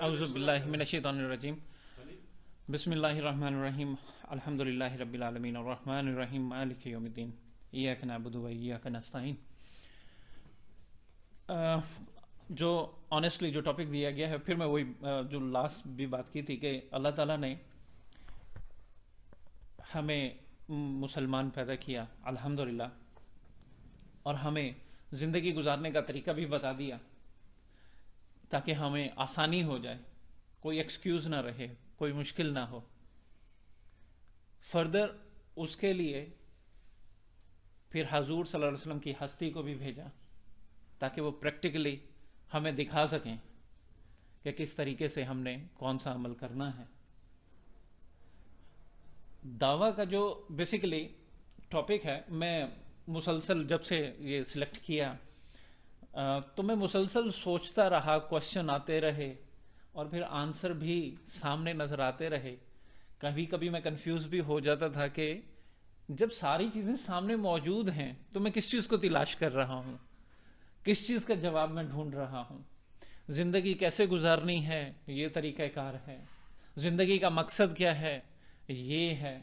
اعوذ باللہ من الشیطان الرجیم بسم اللہ الرحمن الرحیم الحمدللہ رب العالمین الرحمن الرحیم مالک یوم الدین ایاک نعبد و ایاک نستعین. جو آنیسٹلی جو ٹاپک دیا گیا ہے، پھر میں وہی جو لاسٹ بھی بات کی تھی کہ اللہ تعالیٰ نے ہمیں مسلمان پیدا کیا الحمدللہ، اور ہمیں زندگی گزارنے کا طریقہ بھی بتا دیا تاکہ ہمیں آسانی ہو جائے، کوئی ایکسکیوز نہ رہے، کوئی مشکل نہ ہو. فردر اس کے لیے پھر حضور صلی اللہ علیہ وسلم کی ہستی کو بھی بھیجا تاکہ وہ پریکٹیکلی ہمیں دکھا سکیں کہ کس طریقے سے ہم نے کون سا عمل کرنا ہے. دعویٰ کا جو بیسیکلی ٹاپک ہے، میں مسلسل جب سے یہ سلیکٹ کیا تو میں مسلسل سوچتا رہا، کوشچن آتے رہے اور پھر آنسر بھی سامنے نظر آتے رہے. کبھی کبھی میں کنفیوز بھی ہو جاتا تھا کہ جب ساری چیزیں سامنے موجود ہیں تو میں کس چیز کو تلاش کر رہا ہوں، کس چیز کا جواب میں ڈھونڈ رہا ہوں. زندگی کیسے گزارنی ہے، یہ طریقہ کار ہے. زندگی کا مقصد کیا ہے، یہ ہے.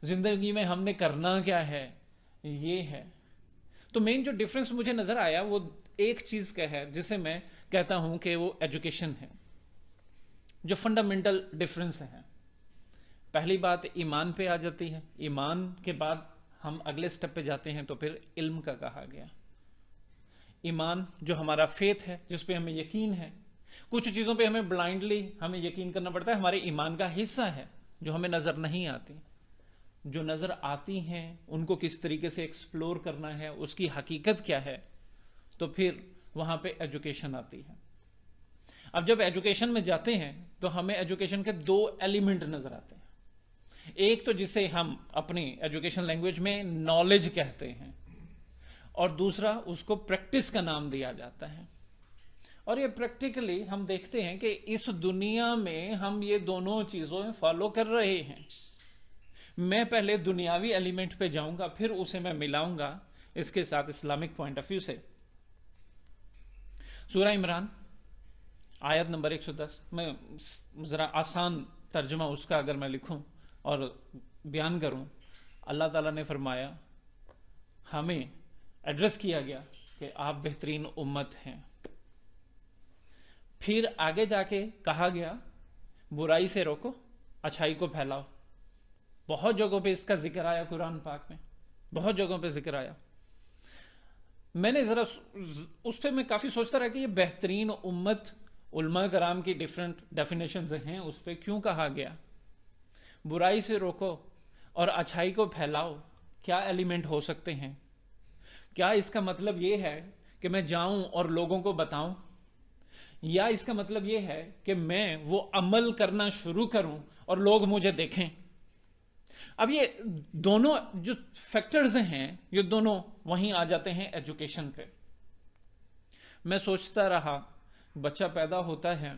زندگی میں ہم نے کرنا کیا ہے، یہ ہے. تو مین جو ڈفرنس مجھے نظر آیا وہ ایک چیز کا ہے جسے میں کہتا ہوں کہ وہ ایجوکیشن ہے، جو فنڈامنٹل ڈفرنس ہے. پہلی بات ایمان پہ آ جاتی ہے، ایمان کے بعد ہم اگلے سٹیپ پہ جاتے ہیں تو پھر علم کا کہا گیا. ایمان جو ہمارا فیتھ ہے، جس پہ ہمیں یقین ہے. کچھ چیزوں پہ ہمیں بلائنڈلی ہمیں یقین کرنا پڑتا ہے، ہمارے ایمان کا حصہ ہے جو ہمیں نظر نہیں آتی. جو نظر آتی ہیں ان کو کس طریقے سے ایکسپلور کرنا ہے، اس کی حقیقت کیا ہے، تو پھر وہاں پہ ایجوکیشن آتی ہے. اب جب ایجوکیشن میں جاتے ہیں تو ہمیں ایجوکیشن کے دو ایلیمنٹ نظر آتے ہیں. ایک تو جسے ہم اپنی ایجوکیشن لینگویج میں نالج کہتے ہیں، اور دوسرا اس کو پریکٹس کا نام دیا جاتا ہے. اور یہ پریکٹیکلی ہم دیکھتے ہیں کہ اس دنیا میں ہم یہ دونوں چیزوں فالو کر رہے ہیں. میں پہلے دنیاوی ایلیمنٹ پہ جاؤں گا، پھر اسے میں ملاؤں گا اس کے ساتھ اسلامک پوائنٹ آف ویو سے. سورہ عمران آیت نمبر 110، میں ذرا آسان ترجمہ اس کا اگر میں لکھوں اور بیان کروں. اللہ تعالیٰ نے فرمایا، ہمیں ایڈریس کیا گیا کہ آپ بہترین امت ہیں. پھر آگے جا کے کہا گیا برائی سے روکو، اچھائی کو پھیلاؤ. بہت جگہوں پہ اس کا ذکر آیا، قرآن پاک میں بہت جگہوں پہ ذکر آیا. میں نے ذرا اس پہ میں کافی سوچتا رہا کہ یہ بہترین امت، علماء کرام کی ڈیفرنٹ ڈیفینیشنز ہیں، اس پہ کیوں کہا گیا برائی سے روکو اور اچھائی کو پھیلاؤ. کیا ایلیمنٹ ہو سکتے ہیں؟ کیا اس کا مطلب یہ ہے کہ میں جاؤں اور لوگوں کو بتاؤں، یا اس کا مطلب یہ ہے کہ میں وہ عمل کرنا شروع کروں اور لوگ مجھے دیکھیں؟ اب یہ دونوں جو فیکٹرز ہیں یہ دونوں وہیں آ جاتے ہیں ایجوکیشن پہ. میں سوچتا رہا، بچہ پیدا ہوتا ہے،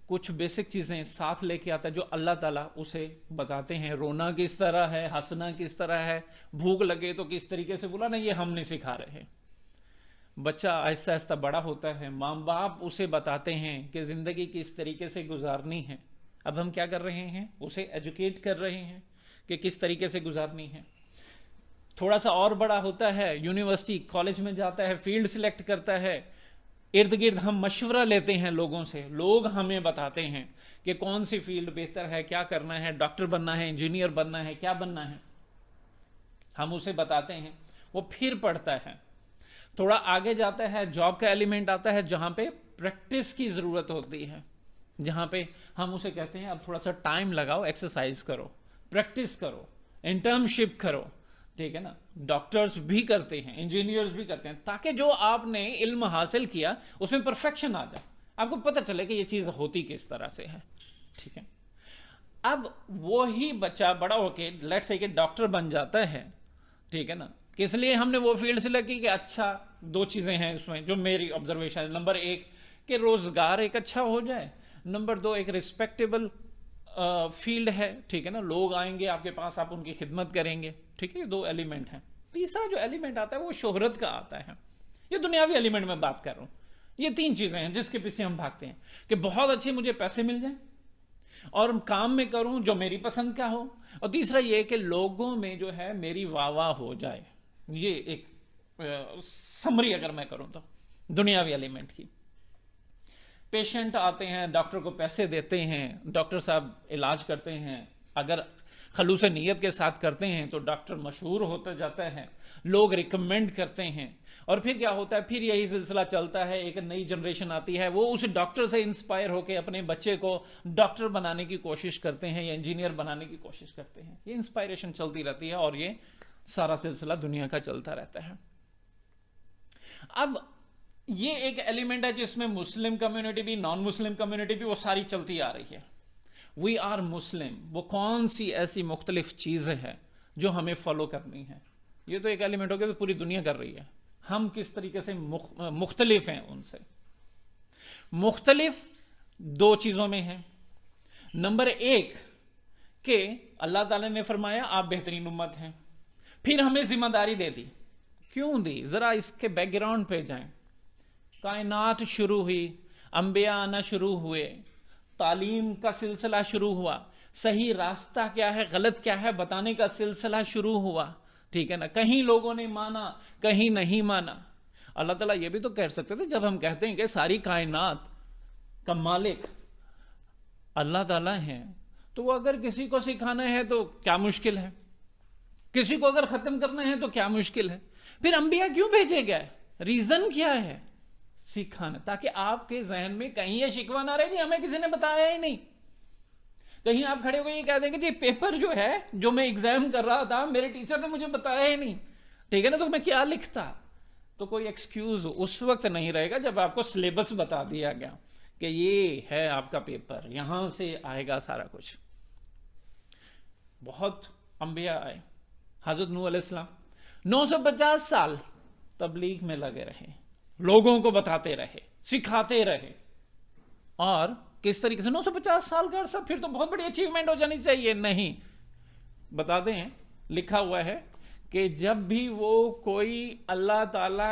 کچھ بیسک چیزیں ساتھ لے کے آتا ہے جو اللہ تعالیٰ اسے بتاتے ہیں. رونا کس طرح ہے، ہنسنا کس طرح ہے، بھوک لگے تو کس طریقے سے بولا، نہیں یہ ہم نہیں سکھا رہے. بچہ آہستہ آہستہ بڑا ہوتا ہے، ماں باپ اسے بتاتے ہیں کہ زندگی کس طریقے سے گزارنی ہے. اب ہم کیا کر رہے ہیں؟ اسے ایجوکیٹ کر رہے ہیں کہ کس طریقے سے گزارنی ہے. تھوڑا سا اور بڑا ہوتا ہے، یونیورسٹی کالج میں جاتا ہے، فیلڈ سلیکٹ کرتا ہے. ارد گرد ہم مشورہ لیتے ہیں لوگوں سے، لوگ ہمیں بتاتے ہیں کہ کون سی فیلڈ بہتر ہے، کیا کرنا ہے، ڈاکٹر بننا ہے، انجینئر بننا ہے، کیا بننا ہے. ہم اسے بتاتے ہیں، وہ پھر پڑھتا ہے. تھوڑا آگے جاتا ہے، جاب کا ایلیمنٹ آتا ہے جہاں پہ پریکٹس کی ضرورت ہوتی ہے، جہاں پہ ہم اسے کہتے ہیں اب تھوڑا سا ٹائم لگاؤ، ایکسرسائز کرو، پریکٹس کرو، انٹرنشپ کرو. ٹھیک ہے نا؟ ڈاکٹرز بھی کرتے ہیں، انجینئرز بھی کرتے ہیں، تاکہ جو آپ نے علم حاصل کیا اس میں پرفیکشن آ جائے، آپ کو پتہ چلے کہ یہ چیز ہوتی کس طرح سے ہے. ٹھیک ہے؟ اب وہی بچہ بڑا ہو کے لیٹس سے کہ ڈاکٹر بن جاتا ہے. ٹھیک ہے نا؟ کس لیے ہم نے وہ فیلڈ سلیکٹ کی کہ اچھا دو چیزیں ہیں اس میں جو میری آبزرویشن ہے. نمبر ایک کہ روزگار ایک اچھا ہو جائے، نمبر دو ایک ریسپیکٹیبل فیلڈ ہے. ٹھیک ہے نا؟ لوگ آئیں گے آپ کے پاس، آپ ان کی خدمت کریں گے. ٹھیک ہے؟ یہ دو ایلیمنٹ ہیں. تیسرا جو ایلیمنٹ آتا ہے وہ شہرت کا آتا ہے. یہ دنیاوی ایلیمنٹ میں بات کر رہا ہوں. یہ 3 چیزیں ہیں جس کے پیچھے ہم بھاگتے ہیں کہ بہت اچھے مجھے پیسے مل جائیں اور کام میں کروں جو میری پسند کا ہو، اور تیسرا یہ کہ لوگوں میں جو ہے میری واہ واہ ہو جائے. یہ ایک سمری اگر میں کروں تو دنیاوی ایلیمنٹ کی. پیشنٹ آتے ہیں، ڈاکٹر کو پیسے دیتے ہیں، ڈاکٹر صاحب علاج کرتے ہیں، اگر خلوص نیت کے ساتھ کرتے ہیں تو ڈاکٹر مشہور ہوتا جاتا ہے، لوگ ریکمینڈ کرتے ہیں، اور پھر کیا ہوتا ہے، پھر یہی سلسلہ چلتا ہے. ایک نئی جنریشن آتی ہے، وہ اس ڈاکٹر سے انسپائر ہو کے اپنے بچے کو ڈاکٹر بنانے کی کوشش کرتے ہیں یا انجینئر بنانے کی کوشش کرتے ہیں. یہ انسپائریشن چلتی رہتی ہے اور یہ سارا سلسلہ دنیا کا چلتا رہتا ہے. اب یہ ایک ایلیمنٹ ہے جس میں مسلم کمیونٹی بھی، نان مسلم کمیونٹی بھی، وہ ساری چلتی آ رہی ہے. وی آر مسلم، وہ کون سی ایسی مختلف چیزیں ہیں جو ہمیں فالو کرنی ہے. یہ تو ایک ایلیمنٹ ہو گیا تو پوری دنیا کر رہی ہے. ہم کس طریقے سے مختلف ہیں ان سے. مختلف 2 چیزوں میں ہیں. نمبر 1 کہ اللہ تعالیٰ نے فرمایا آپ بہترین امت ہیں، پھر ہمیں ذمہ داری دے دی. کیوں دی؟ ذرا اس کے بیک گراؤنڈ پہ جائیں. کائنات شروع ہوئی، انبیاء آنا شروع ہوئے، تعلیم کا سلسلہ شروع ہوا، صحیح راستہ کیا ہے غلط کیا ہے بتانے کا سلسلہ شروع ہوا. ٹھیک ہے نا؟ کہیں لوگوں نے مانا، کہیں نہیں مانا. اللہ تعالیٰ یہ بھی تو کہہ سکتے تھے، جب ہم کہتے ہیں کہ ساری کائنات کا مالک اللہ تعالیٰ ہیں، تو وہ اگر کسی کو سکھانا ہے تو کیا مشکل ہے، کسی کو اگر ختم کرنا ہے تو کیا مشکل ہے. پھر انبیاء کیوں بھیجے گئے؟ ریزن کیا ہے؟ سکھانا، تاکہ آپ کے ذہن میں کہیں یہ شکوہ نہ رہے جی ہمیں کسی نے بتایا ہی نہیں. کہیں آپ کھڑے ہو کے یہ کہہ دیں کہ جی پیپر جو ہے جو میں ایگزام کر رہا تھا میرے ٹیچر نے مجھے بتایا ہی نہیں. ٹھیک ہے نا؟ تو میں کیا لکھتا؟ تو کوئی ایکسکیوز اس وقت نہیں رہے گا جب آپ کو سلیبس بتا دیا گیا کہ یہ ہے آپ کا پیپر، یہاں سے آئے گا سارا کچھ. بہت انبیاء آئے. حضرت نوح علیہ السلام 950 سال تبلیغ میں لگے رہے، لوگوں کو بتاتے رہے، سکھاتے رہے. اور کس طریقے سے 950 سال کا عرصہ، پھر تو بہت بڑی اچیومنٹ ہو جانی چاہیے. نہیں، بتاتے ہیں لکھا ہوا ہے کہ جب بھی وہ کوئی اللہ تعالی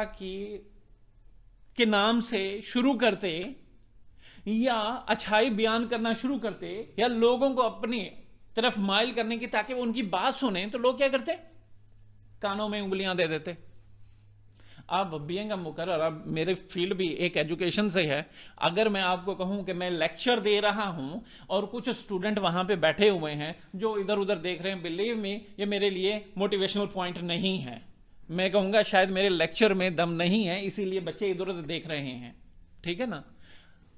کے نام سے شروع کرتے یا اچھائی بیان کرنا شروع کرتے یا لوگوں کو اپنی طرف مائل کرنے کی تاکہ وہ ان کی بات سنیں، تو لوگ کیا کرتے؟ کانوں میں انگلیاں دے دیتے. اب بینگ اے مقرر، اب میرے فیلڈ بھی ایک ایجوکیشن سے ہے، اگر میں آپ کو کہوں کہ میں لیکچر دے رہا ہوں اور کچھ اسٹوڈنٹ وہاں پہ بیٹھے ہوئے ہیں جو ادھر ادھر دیکھ رہے ہیں، بلیو می یہ میرے لیے موٹیویشنل پوائنٹ نہیں ہے. میں کہوں گا شاید میرے لیکچر میں دم نہیں ہے، اسی لیے بچے ادھر ادھر دیکھ رہے ہیں. ٹھیک ہے نا؟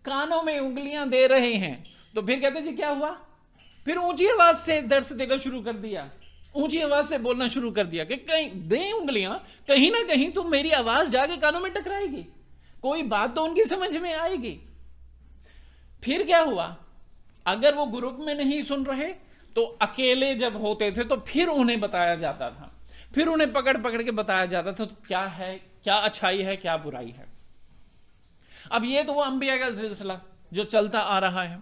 کانوں میں انگلیاں دے رہے ہیں تو پھر کہتے جی کیا ہوا؟ پھر اونچی آواز سے درس دینا شروع کر دیا، اونچی آواز سے بولنا شروع کر دیا کہ کہیں دیں انگلیاں، کہیں نہ کہیں تو میری آواز جا کے کانوں میں ٹکرائے گی، کوئی بات تو ان کی سمجھ میں آئے گی. پھر کیا ہوا؟ اگر وہ گروپ میں نہیں سن رہے تو اکیلے جب ہوتے تھے تو پھر انہیں بتایا جاتا تھا، پھر انہیں پکڑ پکڑ کے بتایا جاتا تھا تو کیا ہے، کیا اچھائی ہے، کیا برائی ہے. اب یہ تو وہ انبیاء کا سلسلہ جو چلتا آ رہا ہے.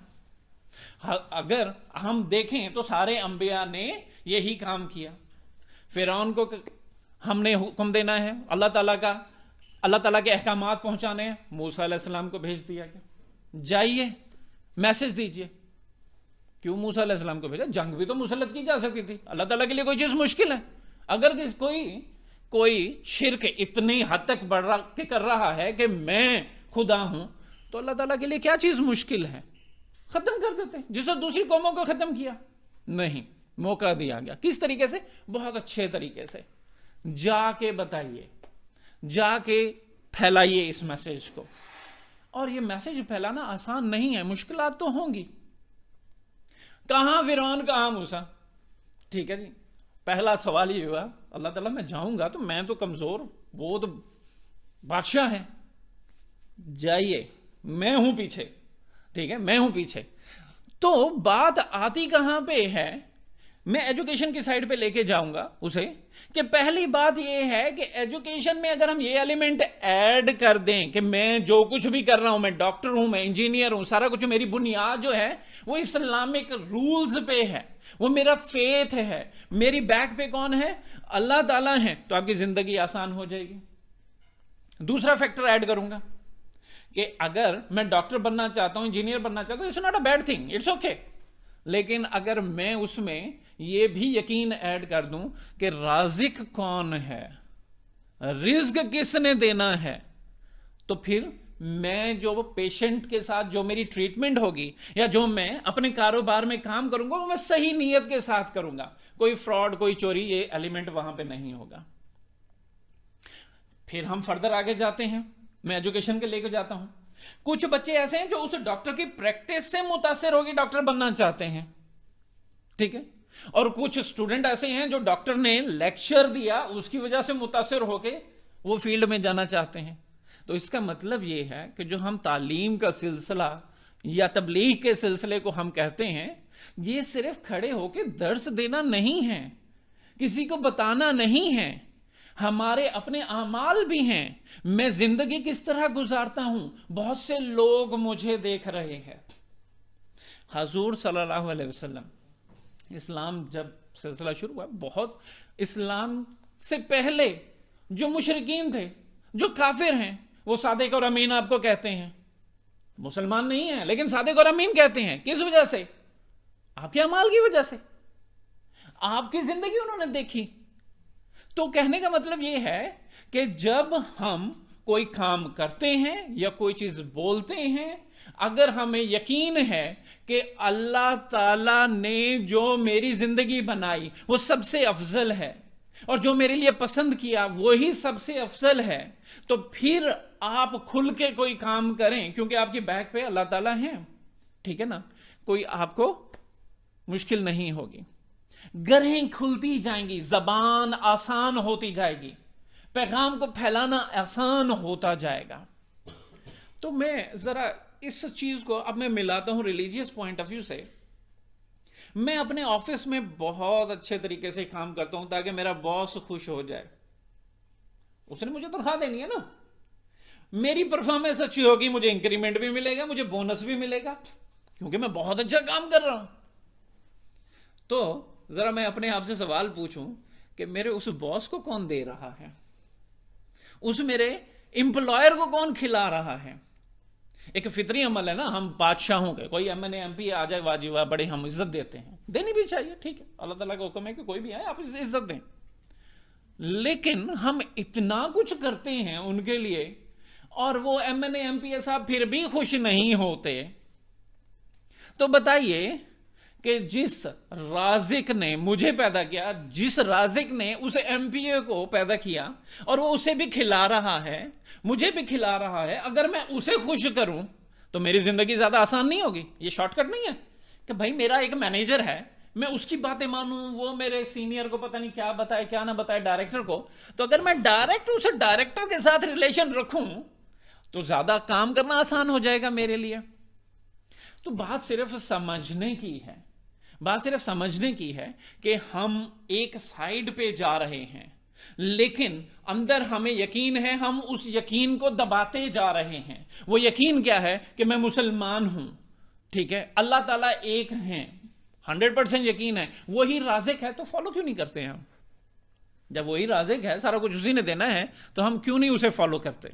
اگر ہم دیکھیں تو سارے انبیاء نے یہی کام کیا. فرعون کو ہم نے حکم دینا ہے اللہ تعالیٰ کے احکامات پہنچانے ہیں، موسیٰ علیہ السلام کو بھیج دیا گیا، جائیے میسج دیجئے. کیوں موسیٰ علیہ السلام کو بھیجا؟ جنگ بھی تو مسلط کی جا سکتی تھی. اللہ تعالیٰ کے لیے کوئی چیز مشکل ہے؟ اگر کوئی شرک اتنی حد تک بڑھ رہا کہ کر رہا ہے کہ میں خدا ہوں، تو اللہ تعالیٰ کے لیے کیا چیز مشکل ہے؟ ختم کر دیتے. جس نے دوسری قوموں کو ختم کیا نہیں، موقع دیا گیا. کس طریقے سے؟ بہت اچھے طریقے سے. جا کے بتائیے، جا کے پھیلائیے اس میسج کو. اور یہ میسج پھیلانا آسان نہیں ہے، مشکلات تو ہوں گی. کہاں فرعون، کہاں موسیٰ؟ ٹھیک ہے جی. پہلا سوال یہ ہوا اللہ تعالیٰ میں جاؤں گا تو میں تو کمزور، وہ تو بادشاہ ہے، جائیے میں ہوں پیچھے. ٹھیک ہے، میں ہوں پیچھے. تو بات آتی کہاں پہ ہے؟ میں ایجوکیشن کی سائڈ پہ لے کے جاؤں گا اسے کہ پہلی بات یہ ہے کہ ایجوکیشن میں اگر ہم یہ ایلیمنٹ ایڈ کر دیں کہ میں جو کچھ بھی کر رہا ہوں، میں ڈاکٹر ہوں، میں انجینئر ہوں، سارا کچھ میری بنیاد جو ہے وہ اسلامک رولز پہ ہے، وہ میرا فیتھ ہے، میری بیک پہ کون ہے؟ اللہ تعالیٰ ہیں، تو آپ کی زندگی آسان ہو جائے گی. دوسرا فیکٹر ایڈ کروں گا کہ اگر میں ڈاکٹر بننا چاہتا ہوں, انجینئر بننا چاہتا ہوں, it's not a bad thing, it's okay. لیکن اگر میں اس میں یہ بھی یقین ایڈ کر دوں کہ رازق کون ہے, رزق کس نے دینا ہے, تو پھر میں جو پیشنٹ کے ساتھ جو میری ٹریٹمنٹ ہوگی یا جو میں اپنے کاروبار میں کام کروں گا وہ میں صحیح نیت کے ساتھ کروں گا, کوئی فراڈ, کوئی چوری, یہ ایلیمنٹ وہاں پہ نہیں ہوگا. پھر ہم فردر آگے جاتے ہیں, میں ایجوکیشن کے لے کے جاتا ہوں. کچھ بچے ایسے ہیں جو اس ڈاکٹر کی پریکٹس سے متاثر ہوگی ڈاکٹر بننا چاہتے ہیں, ٹھیک ہے, اور کچھ اسٹوڈنٹ ایسے ہیں جو ڈاکٹر نے لیکچر دیا اس کی وجہ سے متاثر ہو کے وہ فیلڈ میں جانا چاہتے ہیں. تو اس کا مطلب یہ ہے کہ جو ہم تعلیم کا سلسلہ یا تبلیغ کے سلسلے کو ہم کہتے ہیں, یہ صرف کھڑے ہو کے درس دینا نہیں ہے, کسی کو بتانا نہیں ہے, ہمارے اپنے اعمال بھی ہیں. میں زندگی کس طرح گزارتا ہوں, بہت سے لوگ مجھے دیکھ رہے ہیں. حضور صلی اللہ علیہ وسلم, اسلام جب سلسلہ شروع ہوا, بہت اسلام سے پہلے جو مشرکین تھے, جو کافر ہیں, وہ صادق اور امین آپ کو کہتے ہیں. مسلمان نہیں ہیں لیکن صادق اور امین کہتے ہیں. کس وجہ سے؟ آپ کے اعمال کی وجہ سے, آپ کی زندگی انہوں نے دیکھی. تو کہنے کا مطلب یہ ہے کہ جب ہم کوئی کام کرتے ہیں یا کوئی چیز بولتے ہیں, اگر ہمیں یقین ہے کہ اللہ تعالیٰ نے جو میری زندگی بنائی وہ سب سے افضل ہے اور جو میرے لیے پسند کیا وہی سب سے افضل ہے, تو پھر آپ کھل کے کوئی کام کریں, کیونکہ آپ کی بیک پہ اللہ تعالیٰ ہیں, ٹھیک ہے نا, کوئی آپ کو مشکل نہیں ہوگی. گرہیں کھلتی جائیں گی, زبان آسان ہوتی جائے گی, پیغام کو پھیلانا آسان ہوتا جائے گا. تو میں ذرا اس چیز کو اب میں ملاتا ہوں ریلیجیس پوائنٹ آف ویو سے. میں اپنے آفس میں بہت اچھے طریقے سے کام کرتا ہوں تاکہ میرا باس خوش ہو جائے. اس نے مجھے تنخواہ دینی ہے نا, میری پرفارمنس اچھی ہوگی, مجھے انکریمنٹ بھی ملے گا, مجھے بونس بھی ملے گا, کیونکہ میں بہت اچھا کام کر رہا ہوں. تو ذرا میں اپنے آپ سے سوال پوچھوں کہ میرے اس باس کو کون دے رہا ہے, اس میرے امپلائر کو کون کھلا رہا ہے. ایک فطری عمل ہے نا, ہم بادشاہوں کے, کوئی M N A M P آ جائے واجب بڑے ہم عزت دیتے ہیں, دینی بھی چاہیے, ٹھیک ہے, اللہ تعالیٰ کا حکم ہے کہ کوئی بھی آئے آپ عزت دیں. لیکن ہم اتنا کچھ کرتے ہیں ان کے لیے اور وہ M N A M P صاحب پھر بھی خوش نہیں ہوتے. تو بتائیے کہ جس رازق نے مجھے پیدا کیا, جس رازق نے اس ایم پی اے کو پیدا کیا اور وہ اسے بھی کھلا رہا ہے, مجھے بھی کھلا رہا ہے, اگر میں اسے خوش کروں تو میری زندگی زیادہ آسان نہیں ہوگی. یہ شارٹ کٹ نہیں ہے کہ بھائی میرا ایک مینیجر ہے, میں اس کی باتیں مانوں, وہ میرے سینئر کو پتہ نہیں کیا بتائے کیا نہ بتائے, ڈائریکٹر کو, تو اگر میں ڈائریکٹ اسے ڈائریکٹر کے ساتھ ریلیشن رکھوں تو زیادہ کام کرنا آسان ہو جائے گا میرے لیے. تو بات صرف سمجھنے کی ہے, بات صرف سمجھنے کی ہے کہ ہم ایک سائیڈ پہ جا رہے ہیں لیکن اندر ہمیں یقین ہے, ہم اس یقین کو دباتے جا رہے ہیں. وہ یقین کیا ہے کہ میں مسلمان ہوں, ٹھیک ہے, اللہ تعالیٰ ایک ہیں, 100% یقین ہے, وہی رازق ہے, تو فالو کیوں نہیں کرتے ہیں ہم؟ جب وہی رازق ہے, سارا کچھ اسی نے دینا ہے, تو ہم کیوں نہیں اسے فالو کرتے؟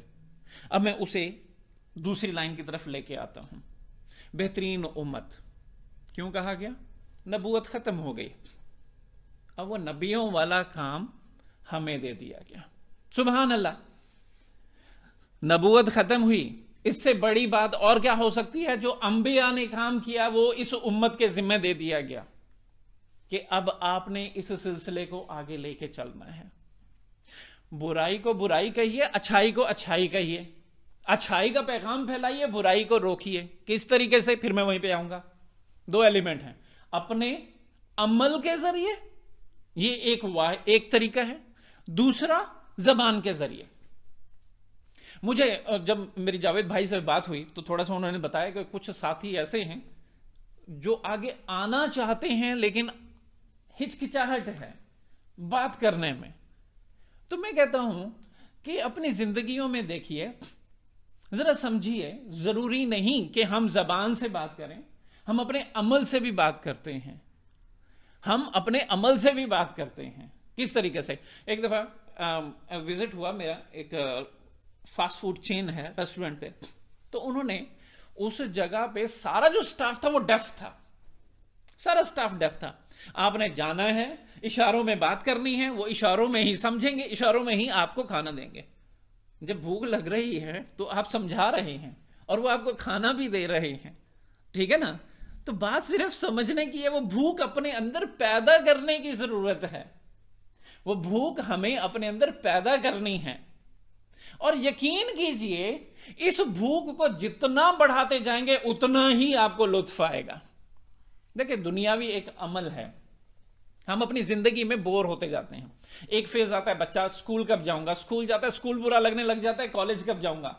اب میں اسے دوسری لائن کی طرف لے کے آتا ہوں. بہترین امت کیوں کہا گیا؟ نبوت ختم ہو گئی, اب وہ نبیوں والا کام ہمیں دے دیا گیا. سبحان اللہ, نبوت ختم ہوئی, اس سے بڑی بات اور کیا ہو سکتی ہے؟ جو انبیاء نے کام کیا وہ اس امت کے ذمہ دے دیا گیا کہ اب آپ نے اس سلسلے کو آگے لے کے چلنا ہے. برائی کو برائی کہیے, اچھائی کو اچھائی کہیے, اچھائی کا پیغام پھیلائیے, برائی کو روکیے. کس طریقے سے؟ پھر میں وہیں پہ آؤں گا. دو ایلیمنٹ ہیں, اپنے عمل کے ذریعے, یہ ایک طریقہ ہے, دوسرا زبان کے ذریعے. مجھے جب میری جاوید بھائی سے بات ہوئی تو تھوڑا سا انہوں نے بتایا کہ کچھ ساتھی ایسے ہیں جو آگے آنا چاہتے ہیں لیکن ہچکچاہٹ ہے بات کرنے میں. تو میں کہتا ہوں کہ اپنی زندگیوں میں دیکھیے, ذرا سمجھیے, ضروری نہیں کہ ہم زبان سے بات کریں, ہم اپنے عمل سے بھی بات کرتے ہیں, ہم اپنے عمل سے بھی بات کرتے ہیں. کس طریقے سے؟ ایک دفعہ وزٹ ہوا میرا, ایک فاسٹ فوڈ چین ہے, ریسٹورنٹ پہ, تو انہوں نے اس جگہ پہ سارا جو سٹاف تھا وہ ڈیف تھا، سارا سٹاف ڈیف تھا. آپ نے جانا ہے، اشاروں میں بات کرنی ہے، وہ اشاروں میں ہی سمجھیں گے، اشاروں میں ہی آپ کو کھانا دیں گے. جب بھوک لگ رہی ہے تو آپ سمجھا رہے ہیں اور وہ آپ کو کھانا بھی دے رہے ہیں، ٹھیک ہے نا. تو بات صرف سمجھنے کی ہے، وہ بھوک اپنے اندر پیدا کرنے کی ضرورت ہے. وہ بھوک ہمیں اپنے اندر پیدا کرنی ہے. اور یقین کیجئے اس بھوک کو جتنا بڑھاتے جائیں گے اتنا ہی آپ کو لطف آئے گا. دیکھیں دنیاوی ایک عمل ہے، ہم اپنی زندگی میں بور ہوتے جاتے ہیں. ایک فیز آتا ہے بچہ اسکول کب جاؤں گا، اسکول جاتا ہے اسکول برا لگنے لگ جاتا ہے، کالج کب جاؤں گا،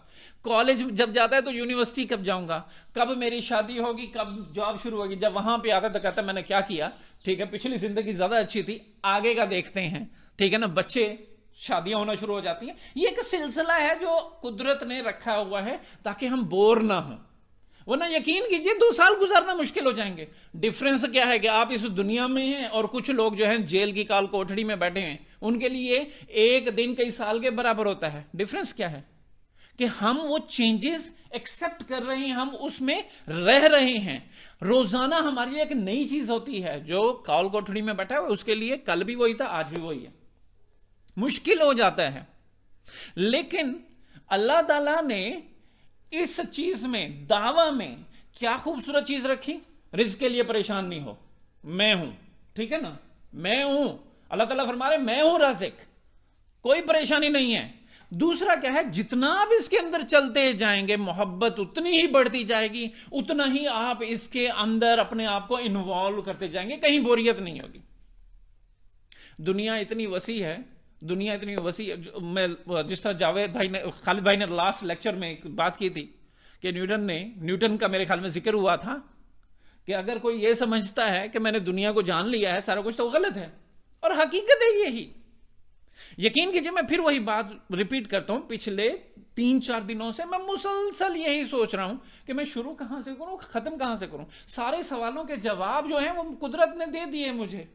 کالج جب جاتا ہے تو یونیورسٹی کب جاؤں گا، کب میری شادی ہوگی، کب جاب شروع ہوگی. جب وہاں پہ آتا ہے تو کہتا ہے میں نے کیا کیا، ٹھیک ہے پچھلی زندگی زیادہ اچھی تھی، آگے کا دیکھتے ہیں. ٹھیک ہے نا، بچے شادیاں ہونا شروع ہو جاتی ہیں. یہ ایک سلسلہ ہے جو قدرت نے رکھا ہوا ہے تاکہ ہم بور نہ ہوں، ورنہ یقین کیجئے 2 سال گزارنا مشکل ہو جائیں گے. ڈفرنس کیا ہے کہ آپ اس دنیا میں ہیں اور کچھ لوگ جو ہیں جیل کی کال کوٹڑی میں بیٹھے ہیں، ان کے لیے ایک دن کئی سال کے برابر ہوتا ہے. ڈفرنس کیا ہے کہ ہم وہ چینجز ایکسپٹ کر رہے ہیں، ہم اس میں رہ رہے ہیں. روزانہ ہمارے لیے ایک نئی چیز ہوتی ہے. جو کال کوٹڑی میں بیٹھا ہے اس کے لیے کل بھی وہی تھا، آج بھی وہی ہے. مشکل ہو جاتا ہے، لیکن اللہ تعالیٰ نے اس چیز میں، دعویٰ میں کیا خوبصورت چیز رکھی. رزق کے لیے پریشان نہیں ہو، میں ہوں، ٹھیک ہے نا، میں ہوں. اللہ تعالیٰ فرما رہے میں ہوں رازق، کوئی پریشانی نہیں ہے. دوسرا کیا ہے، جتنا آپ اس کے اندر چلتے جائیں گے محبت اتنی ہی بڑھتی جائے گی، اتنا ہی آپ اس کے اندر اپنے آپ کو انوالو کرتے جائیں گے، کہیں بوریت نہیں ہوگی. دنیا اتنی وسیع ہے، دنیا اتنی وسیع. میں جس طرح جاوید بھائی نے، خالد بھائی نے لاسٹ لیکچر میں ایک بات کی تھی کہ نیوٹن کا میرے خیال میں ذکر ہوا تھا کہ اگر کوئی یہ سمجھتا ہے کہ میں نے دنیا کو جان لیا ہے سارا کچھ، تو غلط ہے. اور حقیقت ہے یہی. یقین کیجئے میں پھر وہی بات ریپیٹ کرتا ہوں، پچھلے 3-4 دنوں سے میں مسلسل یہی سوچ رہا ہوں کہ میں شروع کہاں سے کروں، ختم کہاں سے کروں. سارے سوالوں کے جواب جو ہیں وہ قدرت نے دے دیے مجھے.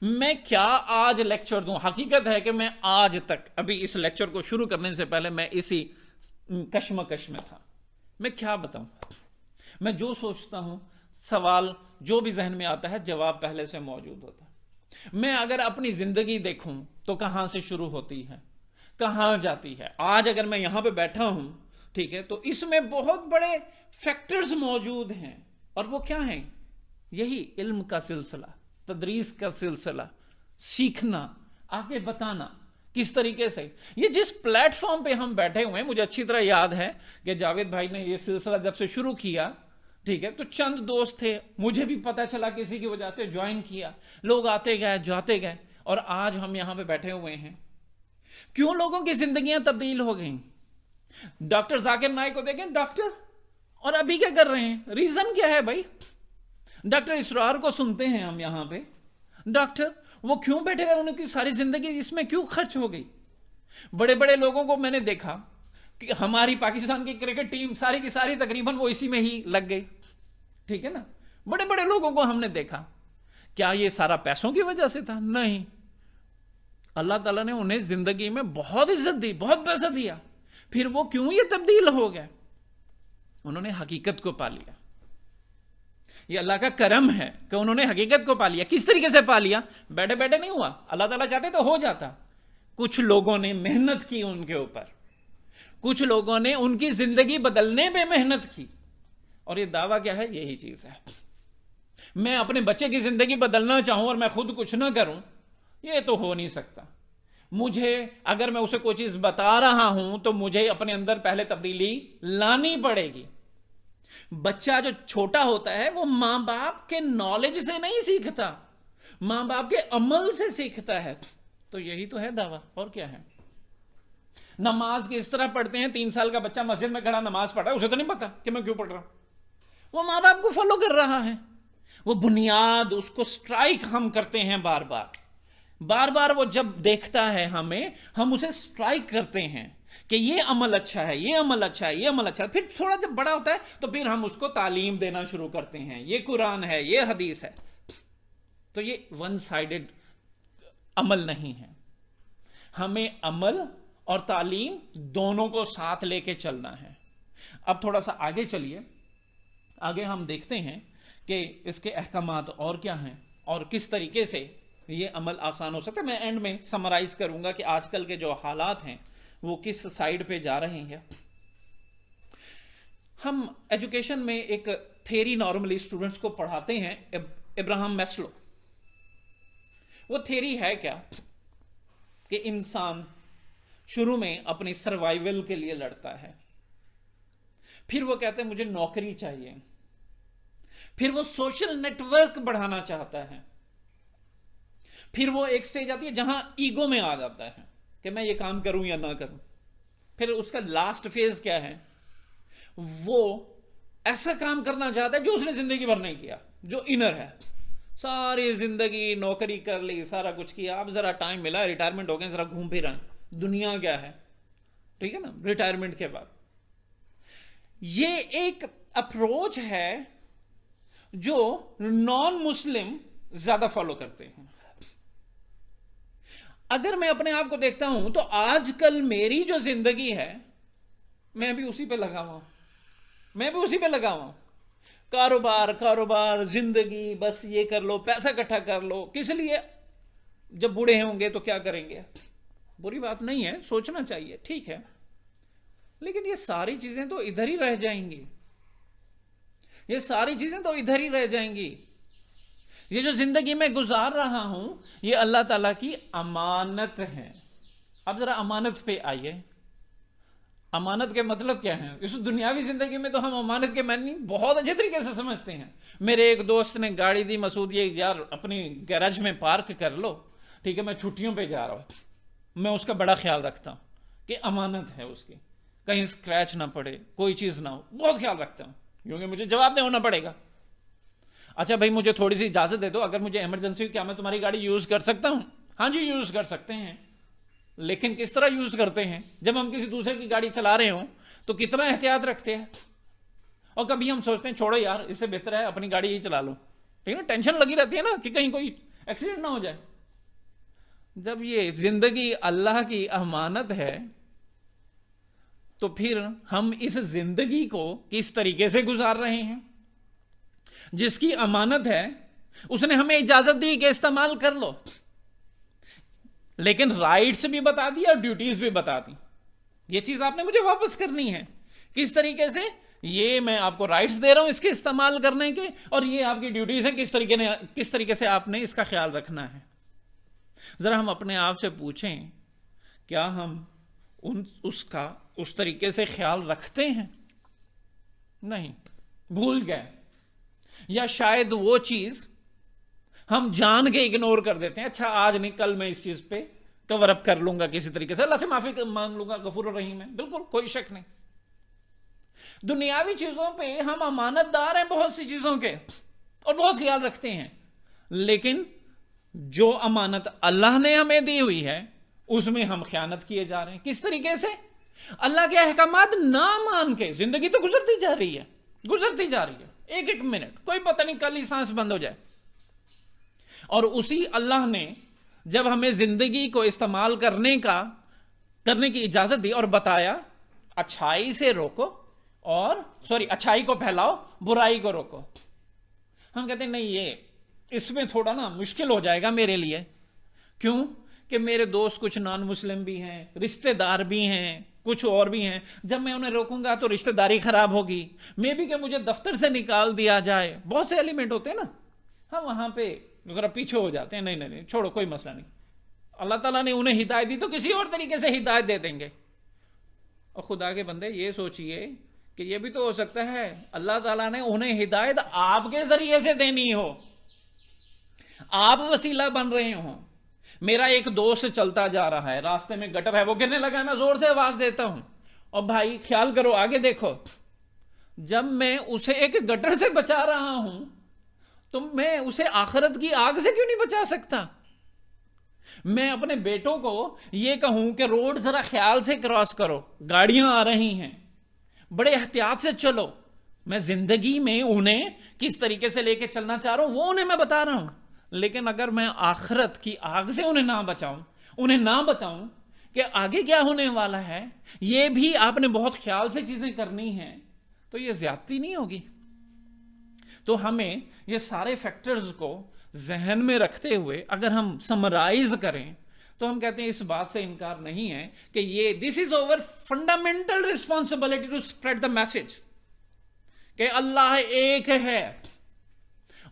میں کیا آج لیکچر دوں. حقیقت ہے کہ میں آج تک، ابھی اس لیکچر کو شروع کرنے سے پہلے میں اسی کشمکش میں تھا. میں کیا بتاؤں، میں جو سوچتا ہوں، سوال جو بھی ذہن میں آتا ہے جواب پہلے سے موجود ہوتا ہے. میں اگر اپنی زندگی دیکھوں تو کہاں سے شروع ہوتی ہے، کہاں جاتی ہے. آج اگر میں یہاں پہ بیٹھا ہوں، ٹھیک ہے، تو اس میں بہت بڑے فیکٹرز موجود ہیں. اور وہ کیا ہیں؟ یہی علم کا سلسلہ، تدریس کا سلسلہ، سیکھنا، آگے بتانا کس طریقے سے. یہ جس پلیٹ فارم پہ ہم بیٹھے ہوئے ہیں، مجھے اچھی طرح یاد ہے کہ جاوید بھائی نے یہ سلسلہ جب سے شروع کیا، ٹھیک ہے، تو چند دوست تھے، مجھے بھی پتا چلا کسی کی وجہ سے جوائن کیا، لوگ آتے گئے جاتے گئے، اور آج ہم یہاں پہ بیٹھے ہوئے ہیں. کیوں لوگوں کی زندگیاں تبدیل ہو گئیں؟ ڈاکٹر ذاکر نائک کو دیکھیں، ڈاکٹر، اور ابھی کیا کر رہے ہیں؟ ریزن کیا ہے بھائی؟ ڈاکٹر اسرار کو سنتے ہیں ہم یہاں پہ. ڈاکٹر وہ کیوں بیٹھے رہے، ان کی ساری زندگی اس میں کیوں خرچ ہو گئی؟ بڑے بڑے لوگوں کو میں نے دیکھا کہ ہماری پاکستان کی کرکٹ ٹیم ساری کی ساری تقریباً وہ اسی میں ہی لگ گئی، ٹھیک ہے نا. بڑے بڑے لوگوں کو ہم نے دیکھا. کیا یہ سارا پیسوں کی وجہ سے تھا؟ نہیں. اللہ تعالیٰ نے انہیں زندگی میں بہت عزت دی، بہت پیسہ دیا. پھر وہ کیوں یہ تبدیل ہو گئے؟ انہوں نے حقیقت کو پا لیا. یہ اللہ کا کرم ہے کہ انہوں نے حقیقت کو پا لیا. کس طریقے سے پا لیا؟ بیٹھے بیٹھے نہیں ہوا. اللہ تعالیٰ چاہتے تو ہو جاتا. کچھ لوگوں نے محنت کی ان کے اوپر، کچھ لوگوں نے ان کی زندگی بدلنے پہ محنت کی. اور یہ دعویٰ کیا ہے؟ یہی چیز ہے. میں اپنے بچے کی زندگی بدلنا چاہوں اور میں خود کچھ نہ کروں، یہ تو ہو نہیں سکتا. مجھے اگر میں اسے کوئی چیز بتا رہا ہوں تو مجھے اپنے اندر پہلے تبدیلی لانی پڑے گی. بچہ جو چھوٹا ہوتا ہے وہ ماں باپ کے نالج سے نہیں سیکھتا، ماں باپ کے عمل سے سیکھتا ہے. تو یہی تو ہے دعویٰ، اور کیا ہے. نماز کس طرح پڑھتے ہیں؟ 3 سال کا بچہ مسجد میں کھڑا نماز پڑھ رہا ہے، اسے تو نہیں پتا کہ میں کیوں پڑھ رہا ہوں. وہ ماں باپ کو فالو کر رہا ہے. وہ بنیاد اس کو سٹرائک ہم کرتے ہیں بار بار. وہ جب دیکھتا ہے ہمیں، ہم اسے سٹرائک کرتے ہیں کہ یہ عمل اچھا ہے، یہ عمل اچھا ہے، یہ عمل اچھا ہے. پھر تھوڑا جب بڑا ہوتا ہے تو پھر ہم اس کو تعلیم دینا شروع کرتے ہیں. یہ قرآن ہے، یہ حدیث ہے. تو یہ ون سائیڈڈ عمل نہیں ہے. ہمیں عمل اور تعلیم دونوں کو ساتھ لے کے چلنا ہے. اب تھوڑا سا آگے چلیے، آگے ہم دیکھتے ہیں کہ اس کے احکامات اور کیا ہیں اور کس طریقے سے یہ عمل آسان ہو سکتا ہے۔ میں اینڈ میں سمرائز کروں گا کہ آج کل کے جو حالات ہیں وہ کس سائیڈ پہ جا رہے ہیں۔ ہم ایجوکیشن میں ایک تھیری نارملی اسٹوڈنٹس کو پڑھاتے ہیں، ابراہم میسلو۔ وہ تھیری ہے کیا کہ انسان شروع میں اپنی سروائیول کے لیے لڑتا ہے، پھر وہ کہتے ہیں مجھے نوکری چاہیے، پھر وہ سوشل نیٹ ورک بڑھانا چاہتا ہے، پھر وہ ایک سٹیج آتی ہے جہاں ایگو میں آ جاتا ہے کہ میں یہ کام کروں یا نہ کروں، پھر اس کا لاسٹ فیز کیا ہے، وہ ایسا کام کرنا چاہتا ہے جو اس نے زندگی بھر نہیں کیا، جو انر ہے۔ ساری زندگی نوکری کر لی، سارا کچھ کیا، اب ذرا ٹائم ملا، ریٹائرمنٹ ہو گئے، ذرا گھوم پھر آئیں، دنیا کیا ہے، ٹھیک ہے نا، ریٹائرمنٹ کے بعد۔ یہ ایک اپروچ ہے جو نان مسلم زیادہ فالو کرتے ہیں۔ اگر میں اپنے آپ کو دیکھتا ہوں تو آج کل میری جو زندگی ہے میں بھی اسی پہ لگا ہوا ہوں، کاروبار زندگی، بس یہ کر لو، پیسہ اکٹھا کر لو، کس لیے؟ جب بوڑھے ہوں گے تو کیا کریں گے؟ بری بات نہیں ہے، سوچنا چاہیے، ٹھیک ہے، لیکن یہ ساری چیزیں تو ادھر ہی رہ جائیں گی، یہ جو زندگی میں گزار رہا ہوں یہ اللہ تعالیٰ کی امانت ہے۔ اب ذرا امانت پہ آئیے، امانت کے مطلب کیا ہے؟ اس دنیاوی زندگی میں تو ہم امانت کے معنی بہت اچھے طریقے سے سمجھتے ہیں۔ میرے ایک دوست نے گاڑی دی، مسعود یہ یار اپنی گیراج میں پارک کر لو، ٹھیک ہے، میں چھٹیوں پہ جا رہا ہوں، میں اس کا بڑا خیال رکھتا ہوں کہ امانت ہے اس کی، کہیں اسکریچ نہ پڑے، کوئی چیز نہ ہو، بہت خیال رکھتا ہوں کیونکہ مجھے جواب دہ ہونا پڑے گا۔ اچھا بھائی مجھے تھوڑی سی اجازت دے دو، اگر مجھے ایمرجنسی ہو، کیا میں تمہاری گاڑی یوز کر سکتا ہوں؟ ہاں جی یوز کر سکتے ہیں، لیکن کس طرح یوز کرتے ہیں؟ جب ہم کسی دوسرے کی گاڑی چلا رہے ہوں تو کتنا احتیاط رکھتے ہیں، اور کبھی ہم سوچتے ہیں چھوڑو یار اس سے بہتر ہے اپنی گاڑی ہی چلا لو، ٹھیک ہے، ٹینشن لگی رہتی ہے نا کہ کہیں کوئی ایکسیڈنٹ نہ ہو جائے۔ جب یہ زندگی اللہ کی امانت ہے تو پھر ہم اس زندگی کو کس طریقے سے گزار رہے ہیں؟ جس کی امانت ہے اس نے ہمیں اجازت دی کہ استعمال کر لو، لیکن رائٹس بھی بتا دی اور ڈیوٹیز بھی بتا دی، یہ چیز آپ نے مجھے واپس کرنی ہے۔ کس طریقے سے؟ یہ میں آپ کو رائٹس دے رہا ہوں اس کے استعمال کرنے کے، اور یہ آپ کی ڈیوٹیز ہیں کس طریقے سے آپ نے اس کا خیال رکھنا ہے۔ ذرا ہم اپنے آپ سے پوچھیں، کیا ہم اس کا اس طریقے سے خیال رکھتے ہیں؟ نہیں، بھول گئے، یا شاید وہ چیز ہم جان کے اگنور کر دیتے ہیں، اچھا آج نہیں کل میں اس چیز پہ کور اپ کر لوں گا، کسی طریقے سے اللہ سے معافی مانگ لوں گا، غفور الرحیم ہے، بالکل کوئی شک نہیں۔ دنیاوی چیزوں پہ ہم امانت دار ہیں بہت سی چیزوں کے اور بہت خیال رکھتے ہیں، لیکن جو امانت اللہ نے ہمیں دی ہوئی ہے اس میں ہم خیانت کیے جا رہے ہیں۔ کس طریقے سے؟ اللہ کے احکامات نہ مان کے زندگی تو گزرتی جا رہی ہے، ایک منٹ، کوئی پتہ نہیں کل ہی سانس بند ہو جائے، اور اسی اللہ نے جب ہمیں زندگی کو استعمال کرنے کی اجازت دی اور بتایا اچھائی سے روکو اچھائی کو پھیلاؤ، برائی کو روکو، ہم کہتے ہیں نہیں اس میں تھوڑا نا مشکل ہو جائے گا میرے لیے، کیوں کہ میرے دوست کچھ نان مسلم بھی ہیں، رشتہ دار بھی ہیں، کچھ اور بھی ہیں، جب میں انہیں روکوں گا تو رشتہ داری خراب ہوگی، میں بھی کہ مجھے دفتر سے نکال دیا جائے، بہت سے ایلیمنٹ ہوتے ہیں نا، ہم وہاں پہ ذرا پیچھے ہو جاتے ہیں، نہیں چھوڑو کوئی مسئلہ نہیں، اللہ تعالیٰ نے انہیں ہدایت دی تو کسی اور طریقے سے ہدایت دے دیں گے۔ اور خدا کے بندے یہ سوچئے کہ یہ بھی تو ہو سکتا ہے اللہ تعالیٰ نے انہیں ہدایت آپ کے ذریعے سے دینی ہو، آپ وسیلہ بن رہے ہوں۔ میرا ایک دوست چلتا جا رہا ہے، راستے میں گٹر ہے، وہ گرنے لگا ہے، میں زور سے آواز دیتا ہوں، اور بھائی خیال کرو آگے دیکھو، جب میں اسے ایک گٹر سے بچا رہا ہوں تو میں اسے آخرت کی آگ سے کیوں نہیں بچا سکتا؟ میں اپنے بیٹوں کو یہ کہوں کہ روڈ ذرا خیال سے کراس کرو، گاڑیاں آ رہی ہیں، بڑے احتیاط سے چلو، میں زندگی میں انہیں کس طریقے سے لے کے چلنا چاہ رہا ہوں وہ انہیں میں بتا رہا ہوں، لیکن اگر میں آخرت کی آگ سے انہیں نہ بچاؤں، انہیں نہ بتاؤں کہ آگے کیا ہونے والا ہے، یہ بھی آپ نے بہت خیال سے چیزیں کرنی ہیں، تو یہ زیادتی نہیں ہوگی. تو ہمیں یہ سارے فیکٹرز کو ذہن میں رکھتے ہوئے اگر ہم سمرائز کریں تو ہم کہتے ہیں اس بات سے انکار نہیں ہے کہ یہ this is our fundamental responsibility to spread the message کہ اللہ ایک ہے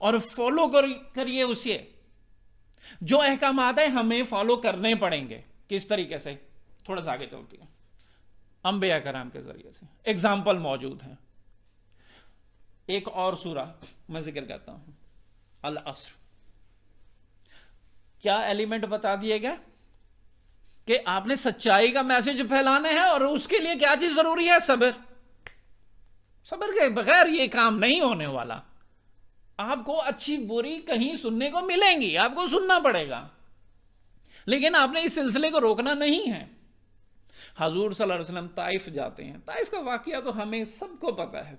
اور فالو کریے اسے. جو احکامات ہیں ہمیں فالو کرنے پڑیں گے. کس طریقے سے؟ تھوڑا سا آگے چلتے ہیں. انبیاء کرام کے ذریعے سے اگزامپل موجود ہیں. ایک اور سورہ میں ذکر کرتا ہوں، العصر. کیا ایلیمنٹ بتا دیے گا کہ آپ نے سچائی کا میسج پھیلانا ہے اور اس کے لیے کیا چیز ضروری ہے؟ صبر. صبر کے بغیر یہ کام نہیں ہونے والا. آپ کو اچھی بری کہیں سننے کو ملیں گی، آپ کو سننا پڑے گا، لیکن آپ نے اس سلسلے کو روکنا نہیں ہے. حضور صلی اللہ علیہ وسلم طائف جاتے ہیں. طائف کا واقعہ تو ہمیں سب کو پتا ہے.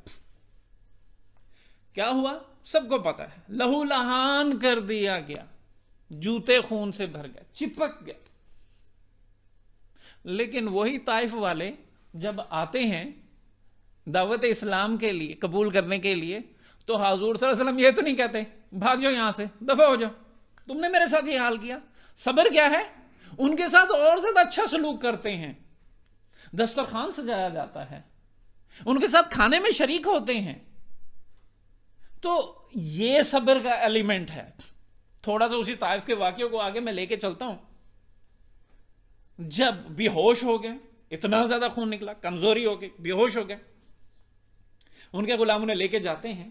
کیا ہوا؟ سب کو پتا ہے. لہو لہان کر دیا گیا، جوتے خون سے بھر گئے، چپک گئے. لیکن وہی طائف والے جب آتے ہیں دعوت اسلام کے لیے، قبول کرنے کے لیے، تو حضور صلی اللہ علیہ وسلم یہ تو نہیں کہتے بھاگ جاؤ یہاں سے، دفع ہو جاؤ، تم نے میرے ساتھ یہ حال کیا. صبر کیا ہے؟ ان کے ساتھ اور زیادہ اچھا سلوک کرتے ہیں. دسترخوان سجایا جاتا ہے، ان کے ساتھ کھانے میں شریک ہوتے ہیں. تو یہ صبر کا ایلیمنٹ ہے. تھوڑا سا اسی طائف کے واقعوں کو آگے میں لے کے چلتا ہوں. جب بے ہوش ہو گئے، اتنا زیادہ خون نکلا، کمزوری ہو گئی، بے ہوش ہو گئے، ان کے غلام انہیں لے کے جاتے ہیں.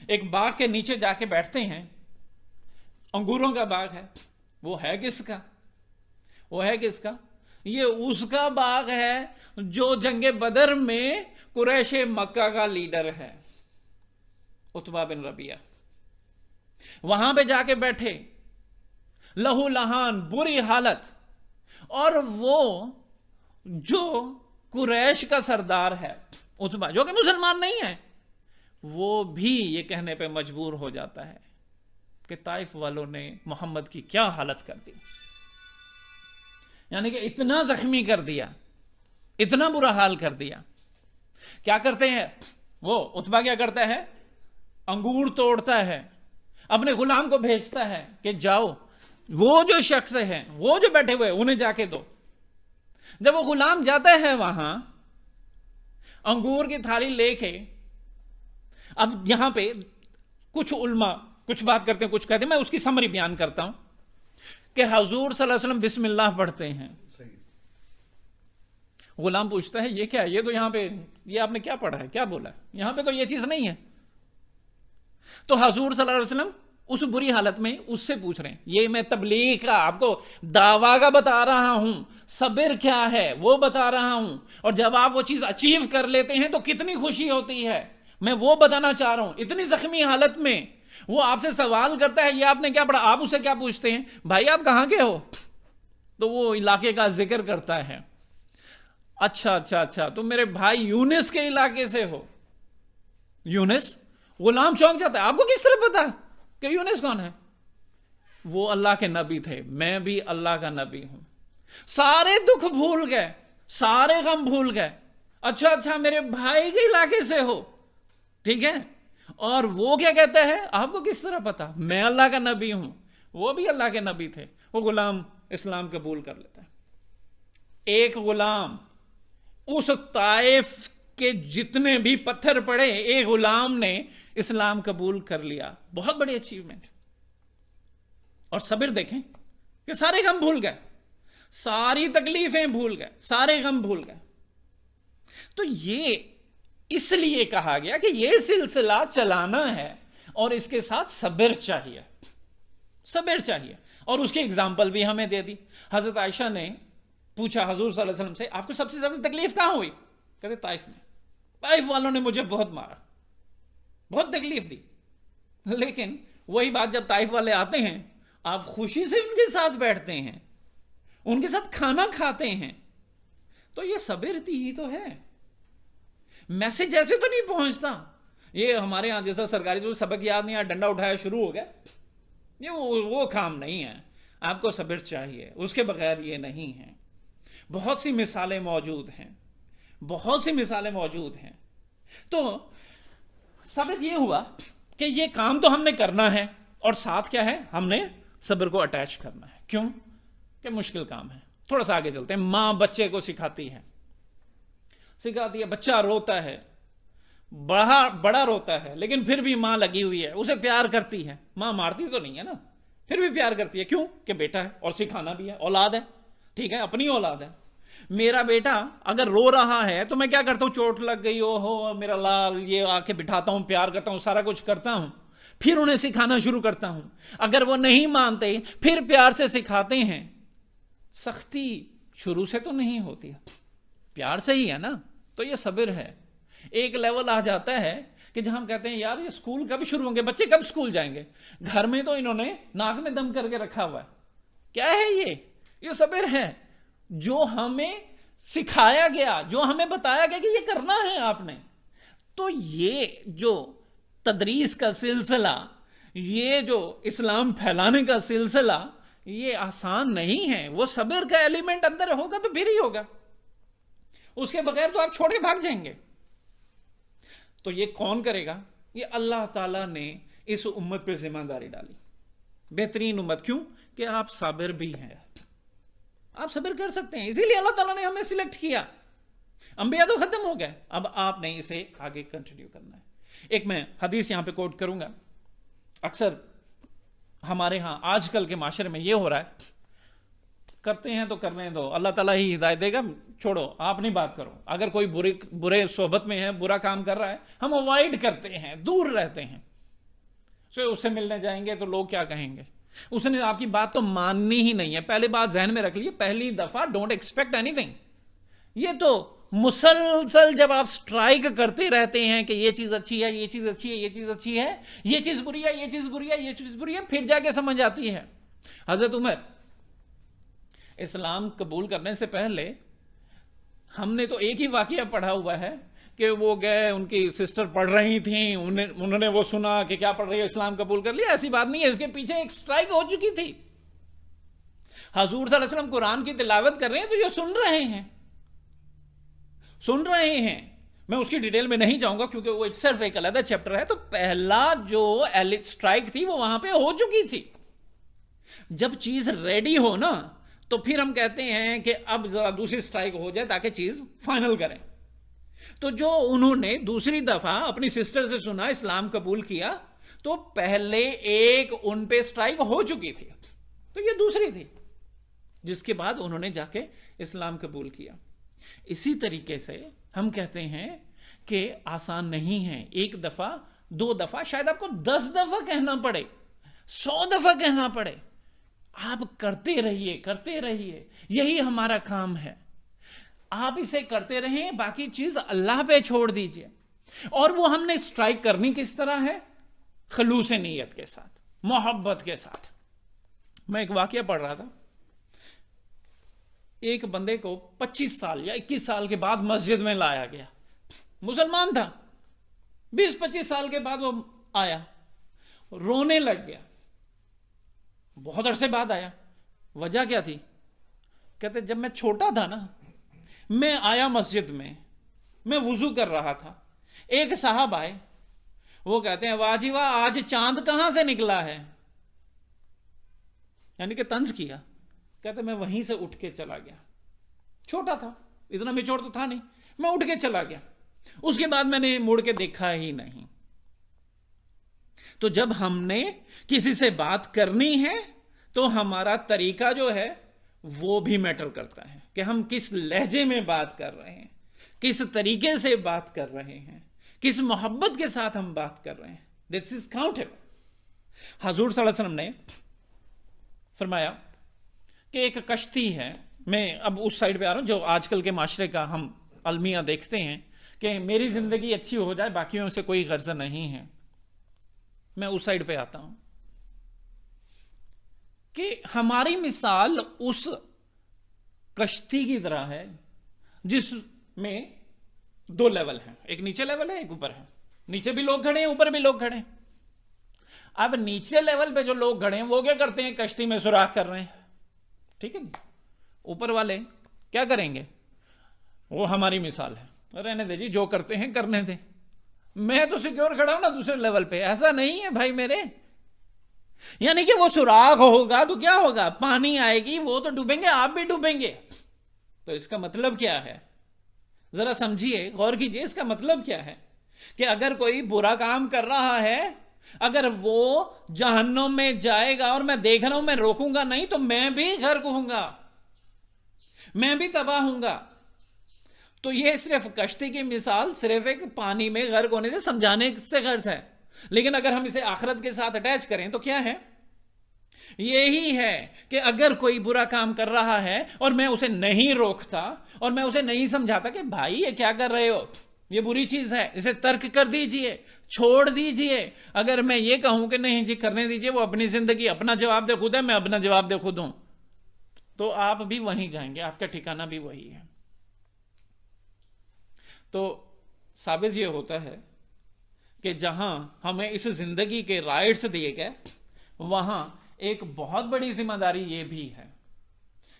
ایک باغ کے نیچے جا کے بیٹھتے ہیں. انگوروں کا باغ ہے. وہ ہے کس کا؟ وہ ہے کس کا؟ یہ اس کا باغ ہے جو جنگ بدر میں قریش مکہ کا لیڈر ہے، عتبہ بن ربیعہ. وہاں پہ جا کے بیٹھے، لہو لہان، بری حالت. اور وہ جو قریش کا سردار ہے عتبہ، جو کہ مسلمان نہیں ہے، وہ بھی یہ کہنے پہ مجبور ہو جاتا ہے کہ طائف والوں نے محمد کی کیا حالت کر دی. یعنی کہ اتنا زخمی کر دیا، اتنا برا حال کر دیا. کیا کرتے ہیں وہ عتبہ؟ کیا کرتا ہے؟ انگور توڑتا ہے، اپنے غلام کو بھیجتا ہے کہ جاؤ وہ جو شخص ہیں، وہ جو بیٹھے ہوئے، انہیں جا کے دو. جب وہ غلام جاتا ہے وہاں انگور کی تھالی لے کے، اب یہاں پہ کچھ علماء کچھ بات کرتے ہیں، کچھ کہتے ہیں، میں اس کی سمری بیان کرتا ہوں کہ حضور صلی اللہ علیہ وسلم بسم اللہ پڑھتے ہیں. غلام پوچھتا ہے یہ کیا ہے؟ یہ تو یہاں پہ یہ آپ نے کیا پڑھا ہے، کیا بولا ہے؟ یہاں پہ تو یہ چیز نہیں ہے. تو حضور صلی اللہ علیہ وسلم اس بری حالت میں اس سے پوچھ رہے ہیں. یہ میں تبلیغ کا آپ کو دعویٰ کا بتا رہا ہوں، صبر کیا ہے وہ بتا رہا ہوں، اور جب آپ وہ چیز اچیو کر لیتے ہیں تو کتنی خوشی ہوتی ہے، میں وہ بتانا چاہ رہا ہوں. اتنی زخمی حالت میں وہ آپ سے سوال کرتا ہے یہ آپ نے کیا پڑھا؟ آپ اسے کیا پوچھتے ہیں؟ بھائی آپ کہاں کے ہو؟ تو وہ علاقے کا ذکر کرتا ہے. اچھا تم میرے بھائی یونس کے علاقے سے ہو. یونس؟ غلام چونک جاتا ہے، آپ کو کس طرح پتا کہ یونس کون ہے؟ وہ اللہ کے نبی تھے، میں بھی اللہ کا نبی ہوں. سارے دکھ بھول گئے، سارے غم بھول گئے. اچھا میرے بھائی کے علاقے سے ہو، ٹھیک ہے. اور وہ کیا کہتا ہے؟ آپ کو کس طرح پتا؟ میں اللہ کا نبی ہوں. وہ بھی اللہ کے نبی تھے. وہ غلام اسلام قبول کر لیتا ہے. ایک غلام، اس طائف کے جتنے بھی پتھر پڑے، ایک غلام نے اسلام قبول کر لیا. بہت بڑی اچیومنٹ. اور صبر دیکھیں کہ سارے غم بھول گئے، ساری تکلیفیں بھول گئے، سارے غم بھول گئے. تو یہ اس لیے کہا گیا کہ یہ سلسلہ چلانا ہے اور اس کے ساتھ صبر چاہیے، صبر چاہیے. اور اس کی اگزامپل بھی ہمیں دے دی. حضرت عائشہ نے پوچھا حضور صلی اللہ علیہ وسلم سے آپ کو سب سے زیادہ تکلیف کہاں ہوئی؟ کہتے طائف میں. طائف والوں نے مجھے بہت مارا، بہت تکلیف دی. لیکن وہی بات جب طائف والے آتے ہیں، آپ خوشی سے ان کے ساتھ بیٹھتے ہیں، ان کے ساتھ کھانا کھاتے ہیں، تو یہ صبر ہی تو ہے. میسج ایسے تو نہیں پہنچتا. یہ ہمارے ہاں جیسا سرکاری جو سبق یاد نہیں آیا، ڈنڈا اٹھایا شروع ہو گیا، یہ وہ کام نہیں ہے. آپ کو صبر چاہیے، اس کے بغیر یہ نہیں ہے. بہت سی مثالیں موجود ہیں، بہت سی مثالیں موجود ہیں۔ تو ثابت یہ ہوا کہ یہ کام تو ہم نے کرنا ہے، اور ساتھ کیا ہے، ہم نے صبر کو اٹیچ کرنا ہے۔ کیوں کہ مشکل کام ہے۔ تھوڑا سا آگے چلتے ہیں۔ ماں بچے کو سکھاتی ہے، بچہ روتا ہے، بڑا روتا ہے، لیکن پھر بھی ماں لگی ہوئی ہے، اسے پیار کرتی ہے۔ ماں مارتی تو نہیں ہے نا، پھر بھی پیار کرتی ہے۔ کیوں کہ بیٹا ہے اور سکھانا بھی ہے، اولاد ہے، ٹھیک ہے، اپنی اولاد ہے۔ میرا بیٹا اگر رو رہا ہے تو میں کیا کرتا ہوں، چوٹ لگ گئی، او ہو میرا لال، یہ آ کے بٹھاتا ہوں، پیار کرتا ہوں، سارا کچھ کرتا ہوں، پھر انہیں سکھانا شروع کرتا ہوں۔ اگر وہ نہیں مانتے پھر پیار سے سکھاتے ہیں۔ سختی شروع سے تو نہیں ہوتی، پیار سے ہی ہے نا۔ تو یہ صبر ہے۔ ایک لیول آ جاتا ہے کہ جہاں ہم کہتے ہیں یار یہ سکول کب شروع ہوں گے، بچے کب سکول جائیں گے، گھر میں تو انہوں نے ناک میں دم کر کے رکھا ہوا ہے۔ کیا ہے یہ صبر ہے، جو ہمیں سکھایا گیا، جو ہمیں بتایا گیا کہ یہ کرنا ہے آپ نے۔ تو یہ جو تدریس کا سلسلہ، یہ جو اسلام پھیلانے کا سلسلہ، یہ آسان نہیں ہے۔ وہ صبر کا ایلیمنٹ اندر ہوگا تو پھر ہی ہوگا، اس کے بغیر تو آپ چھوڑ کے بھاگ جائیں گے۔ تو یہ کون کرے گا؟ یہ اللہ تعالیٰ نے اس امت پہ ذمہ داری ڈالی، بہترین امت۔ کیوں کہ آپ صابر بھی ہیں، آپ صبر کر سکتے ہیں، اسی لیے اللہ تعالیٰ نے ہمیں سلیکٹ کیا۔ انبیاء تو ختم ہو گئے، اب آپ نے اسے آگے کنٹینیو کرنا ہے۔ ایک میں حدیث یہاں پہ کوٹ کروں گا۔ اکثر ہمارے ہاں آج کل کے معاشرے میں یہ ہو رہا ہے، کرتے ہیں تو کرنے دو، اللہ تعالیٰ ہی ہدایت دے گا، چھوڑو، آپ نہیں بات کرو۔ اگر کوئی برے صحبت میں ہے، برا کام کر رہا ہے، ہم اوائڈ کرتے ہیں، دور رہتے ہیں۔ اس سے ملنے جائیں گے تو لوگ کیا کہیں گے، اس نے آپ کی بات تو ماننی ہی نہیں ہے۔ پہلے بات ذہن میں رکھ لیے، پہلی دفعہ ڈونٹ ایکسپیکٹ اینی تھنگ۔ یہ تو مسلسل جب آپ سٹرائک کرتے رہتے ہیں کہ یہ چیز اچھی ہے، یہ چیز اچھی ہے، یہ چیز اچھی ہے، یہ چیز بری ہے، یہ چیز بری ہے، یہ چیز بری ہے، پھر جا کے سمجھ آتی ہے۔ حضرت عمر اسلام قبول کرنے سے پہلے ہم نے تو ایک ہی واقعہ پڑھا ہوا ہے کہ وہ گئے، ان کی سسٹر پڑھ رہی تھیں، انہوں نے وہ سنا کہ کیا پڑھ رہی ہے، اسلام قبول کر لیا۔ ایسی بات نہیں ہے، اس کے پیچھے ایک سٹرائک ہو چکی تھی۔ حضور صلی اللہ علیہ وسلم قرآن کی تلاوت کر رہے ہیں تو یہ سن رہے ہیں۔ میں اس کی ڈیٹیل میں نہیں جاؤں گا کیونکہ وہ صرف ایک علیحدہ چیپٹر ہے۔ تو پہلا جو سٹرائک تھی وہ وہاں پہ ہو چکی تھی۔ جب چیز ریڈی ہو نا تو پھر ہم کہتے ہیں کہ اب ذرا دوسری سٹرائک ہو جائے تاکہ چیز فائنل کریں۔ تو جو انہوں نے دوسری دفعہ اپنی سسٹر سے سنا، اسلام قبول کیا، تو پہلے ایک ان پہ سٹرائک ہو چکی تھی، تو یہ دوسری تھی جس کے بعد انہوں نے جا کے اسلام قبول کیا۔ اسی طریقے سے ہم کہتے ہیں کہ آسان نہیں ہے، ایک دفعہ 2 دفعہ، شاید آپ کو 10 دفعہ کہنا پڑے، 100 دفعہ کہنا پڑے، آپ کرتے رہیے، یہی ہمارا کام ہے۔ آپ اسے کرتے رہیں، باقی چیز اللہ پہ چھوڑ دیجئے۔ اور وہ ہم نے سٹرائک کرنی کس طرح ہے؟ خلوص نیت کے ساتھ، محبت کے ساتھ۔ میں ایک واقعہ پڑھ رہا تھا، ایک بندے کو 25 سال یا 21 سال کے بعد مسجد میں لایا گیا، مسلمان تھا، 20-25 سال کے بعد وہ آیا، رونے لگ گیا، بہت عرصے بعد آیا۔ وجہ کیا تھی؟ کہتے جب میں چھوٹا تھا نا، میں آیا مسجد میں وضو کر رہا تھا، ایک صاحب آئے، وہ کہتے ہیں واہ جی واہ، آج چاند کہاں سے نکلا ہے، یعنی کہ طنز کیا۔ کہتے میں وہیں سے اٹھ کے چلا گیا، چھوٹا تھا، اتنا میچور تو تھا نہیں، میں اٹھ کے چلا گیا، اس کے بعد میں نے مڑ کے دیکھا ہی نہیں۔ تو جب ہم نے کسی سے بات کرنی ہے تو ہمارا طریقہ جو ہے وہ بھی میٹر کرتا ہے کہ ہم کس لہجے میں بات کر رہے ہیں، کس طریقے سے بات کر رہے ہیں، کس محبت کے ساتھ ہم بات کر رہے ہیں۔ دس از کاؤنٹیبل۔ حضور صلی اللہ علیہ وسلم نے فرمایا کہ ایک کشتی ہے، میں اب اس سائڈ پہ آ رہا ہوں جو آج کل کے معاشرے کا ہم المیہ دیکھتے ہیں کہ میری زندگی اچھی ہو جائے، باقیوں سے کوئی غرض نہیں ہے، میں اس سائڈ پہ آتا ہوں کہ ہماری مثال اس کشتی کی طرح ہے جس میں 2 لیول ہیں، ایک نیچے لیول ہے، ایک اوپر ہے، نیچے بھی لوگ کھڑے ہیں، اوپر بھی لوگ کھڑے ہیں۔ اب نیچے لیول پہ جو لوگ کھڑے ہیں وہ کیا کرتے ہیں؟ کشتی میں سوراخ کر رہے ہیں، ٹھیک ہے، اوپر والے کیا کریں گے؟ وہ ہماری مثال ہے، رہنے دے جی، جو کرتے ہیں کرنے دیں، میں تو سیکیور کھڑا ہوں نا دوسرے لیول پہ. ایسا نہیں ہے بھائی میرے. یعنی کہ وہ سوراخ ہوگا تو کیا ہوگا؟ پانی آئے گی، وہ تو ڈوبیں گے، آپ بھی ڈوبیں گے. تو اس کا مطلب کیا ہے؟ ذرا سمجھیے، غور کیجئے، اس کا مطلب کیا ہے کہ اگر کوئی برا کام کر رہا ہے، اگر وہ جہنم میں جائے گا اور میں دیکھ رہا ہوں، میں روکوں گا نہیں، تو میں بھی غرق ہوں گا، میں بھی تباہ ہوں گا. تو یہ صرف کشتی کی مثال صرف ایک پانی میں غرق ہونے سے سمجھانے سے غرض ہے. لیکن اگر ہم اسے آخرت کے ساتھ اٹیچ کریں تو کیا ہے؟ یہی ہے کہ اگر کوئی برا کام کر رہا ہے اور میں اسے نہیں روکتا اور میں اسے نہیں سمجھاتا کہ بھائی یہ کیا کر رہے ہو، یہ بری چیز ہے، اسے ترک کر دیجئے، چھوڑ دیجئے. اگر میں یہ کہوں کہ نہیں جی کرنے دیجئے، وہ اپنی زندگی اپنا جواب دے خود ہے، میں اپنا جواب دے خود ہوں، تو آپ بھی وہیں جائیں گے، آپ کا ٹھکانہ بھی وہی ہے. تو ثابت یہ ہوتا ہے کہ جہاں ہمیں اس زندگی کے رائٹس دیے گئے، وہاں ایک بہت بڑی ذمہ داری یہ بھی ہے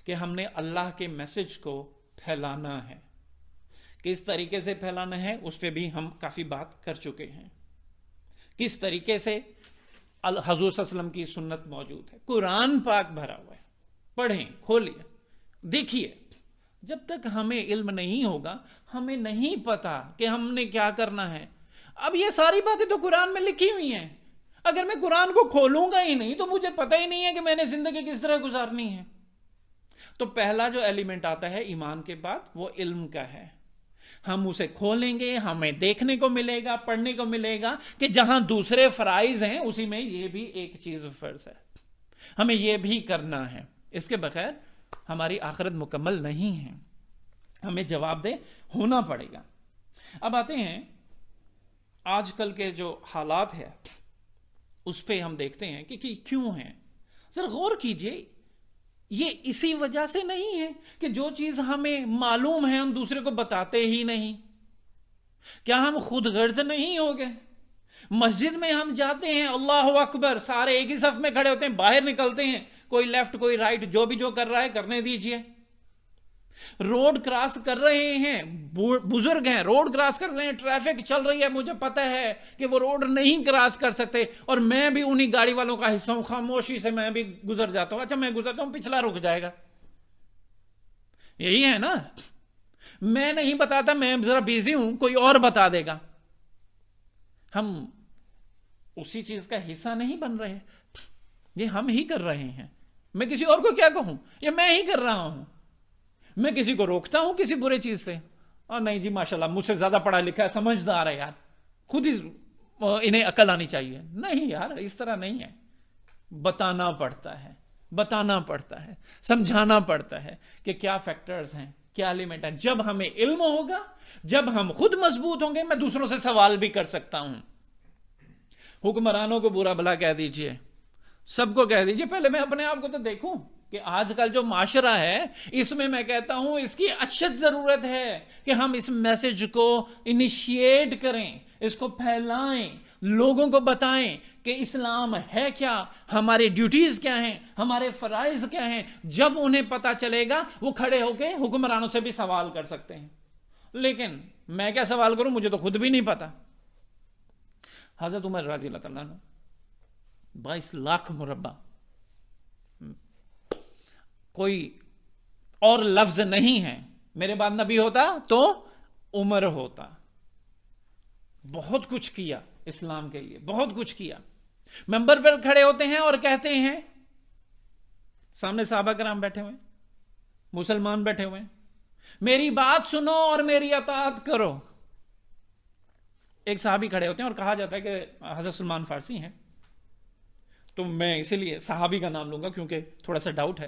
کہ ہم نے اللہ کے میسج کو پھیلانا ہے. کس طریقے سے پھیلانا ہے اس پہ بھی ہم کافی بات کر چکے ہیں. کس طریقے سے؟ حضور صلی اللہ علیہ وسلم کی سنت موجود ہے، قرآن پاک بھرا ہوا ہے، پڑھیں، کھولئے، دیکھیے. جب تک ہمیں علم نہیں ہوگا، ہمیں نہیں پتا کہ ہم نے کیا کرنا ہے. اب یہ ساری باتیں تو قرآن میں لکھی ہوئی ہیں، اگر میں قرآن کو کھولوں گا ہی نہیں تو مجھے پتہ ہی نہیں ہے کہ میں نے زندگی کس طرح گزارنی ہے. تو پہلا جو ایلیمنٹ آتا ہے ایمان کے بعد، وہ علم کا ہے. ہم اسے کھولیں گے، ہمیں دیکھنے کو ملے گا، پڑھنے کو ملے گا کہ جہاں دوسرے فرائض ہیں اسی میں یہ بھی ایک چیز فرض ہے، ہمیں یہ بھی کرنا ہے. اس کے بغیر ہماری آخرت مکمل نہیں ہے، ہمیں جواب دہ ہونا پڑے گا. اب آتے ہیں آج کل کے جو حالات ہے اس پہ ہم دیکھتے ہیں کہ کیوں ہیں. ذرا غور کیجئے، یہ اسی وجہ سے نہیں ہے کہ جو چیز ہمیں معلوم ہے ہم دوسرے کو بتاتے ہی نہیں. کیا ہم خود غرض نہیں ہو گئے؟ مسجد میں ہم جاتے ہیں، اللہ اکبر، سارے ایک ہی صف میں کھڑے ہوتے ہیں، باہر نکلتے ہیں، کوئی لیفٹ کوئی رائٹ، جو بھی جو کر رہا ہے کرنے دیجئے. روڈ کراس کر رہے ہیں، بزرگ ہیں، روڈ کراس کر رہے ہیں، ٹریفک چل رہی ہے، مجھے پتا ہے کہ وہ روڈ نہیں کراس کر سکتے اور میں بھی انہی گاڑی والوں کا حصہ ہوں، خاموشی سے میں بھی گزر جاتا ہوں. اچھا میں گزرتا ہوں، پچھلا رک جائے گا. یہی ہے نا؟ میں نہیں بتاتا، میں ذرا بیزی ہوں، کوئی اور بتا دے گا. ہم اسی چیز کا حصہ نہیں بن رہے، یہ ہم ہی کر رہے ہیں. میں کسی اور کو کیا کہوں؟ یہ میں ہی کر رہا ہوں. میں کسی کو روکتا ہوں کسی برے چیز سے، اور نہیں جی ماشاءاللہ مجھ سے زیادہ پڑھا لکھا ہے، سمجھدار ہے یار، خود ہی انہیں عقل آنی چاہیے. نہیں یار، اس طرح نہیں ہے. بتانا پڑتا ہے، بتانا پڑتا ہے، سمجھانا پڑتا ہے کہ کیا فیکٹرز ہیں، کیا ایلیمنٹ ہیں. جب ہمیں علم ہوگا، جب ہم خود مضبوط ہوں گے، میں دوسروں سے سوال بھی کر سکتا ہوں. حکمرانوں کو برا بھلا کہہ دیجئے، سب کو کہہ دیجئے، پہلے میں اپنے آپ کو تو دیکھوں کہ آج کل جو معاشرہ ہے اس میں میں کہتا ہوں اس کی اشد ضرورت ہے کہ ہم اس میسج کو انیشیٹ کریں، اس کو پھیلائیں، لوگوں کو بتائیں کہ اسلام ہے کیا، ہمارے ڈیوٹیز کیا ہیں، ہمارے فرائض کیا ہیں. جب انہیں پتا چلے گا وہ کھڑے ہو کے حکمرانوں سے بھی سوال کر سکتے ہیں. لیکن میں کیا سوال کروں، مجھے تو خود بھی نہیں پتا. حضرت عمر رضی اللہ تعالیٰ عنہ 22 لاکھ مربع، کوئی اور لفظ نہیں ہے. میرے بعد نبی ہوتا تو عمر ہوتا. بہت کچھ کیا اسلام کے لیے، بہت کچھ کیا. منبر پر کھڑے ہوتے ہیں اور کہتے ہیں، سامنے صحابہ کرام بیٹھے ہوئے، مسلمان بیٹھے ہوئے، میری بات سنو اور میری اطاعت کرو. ایک صحابی کھڑے ہوتے ہیں اور کہا جاتا ہے کہ حضرت سلمان فارسی ہیں، تو میں اسی لیے صحابی کا نام لوں گا کیونکہ تھوڑا سا ڈاؤٹ ہے.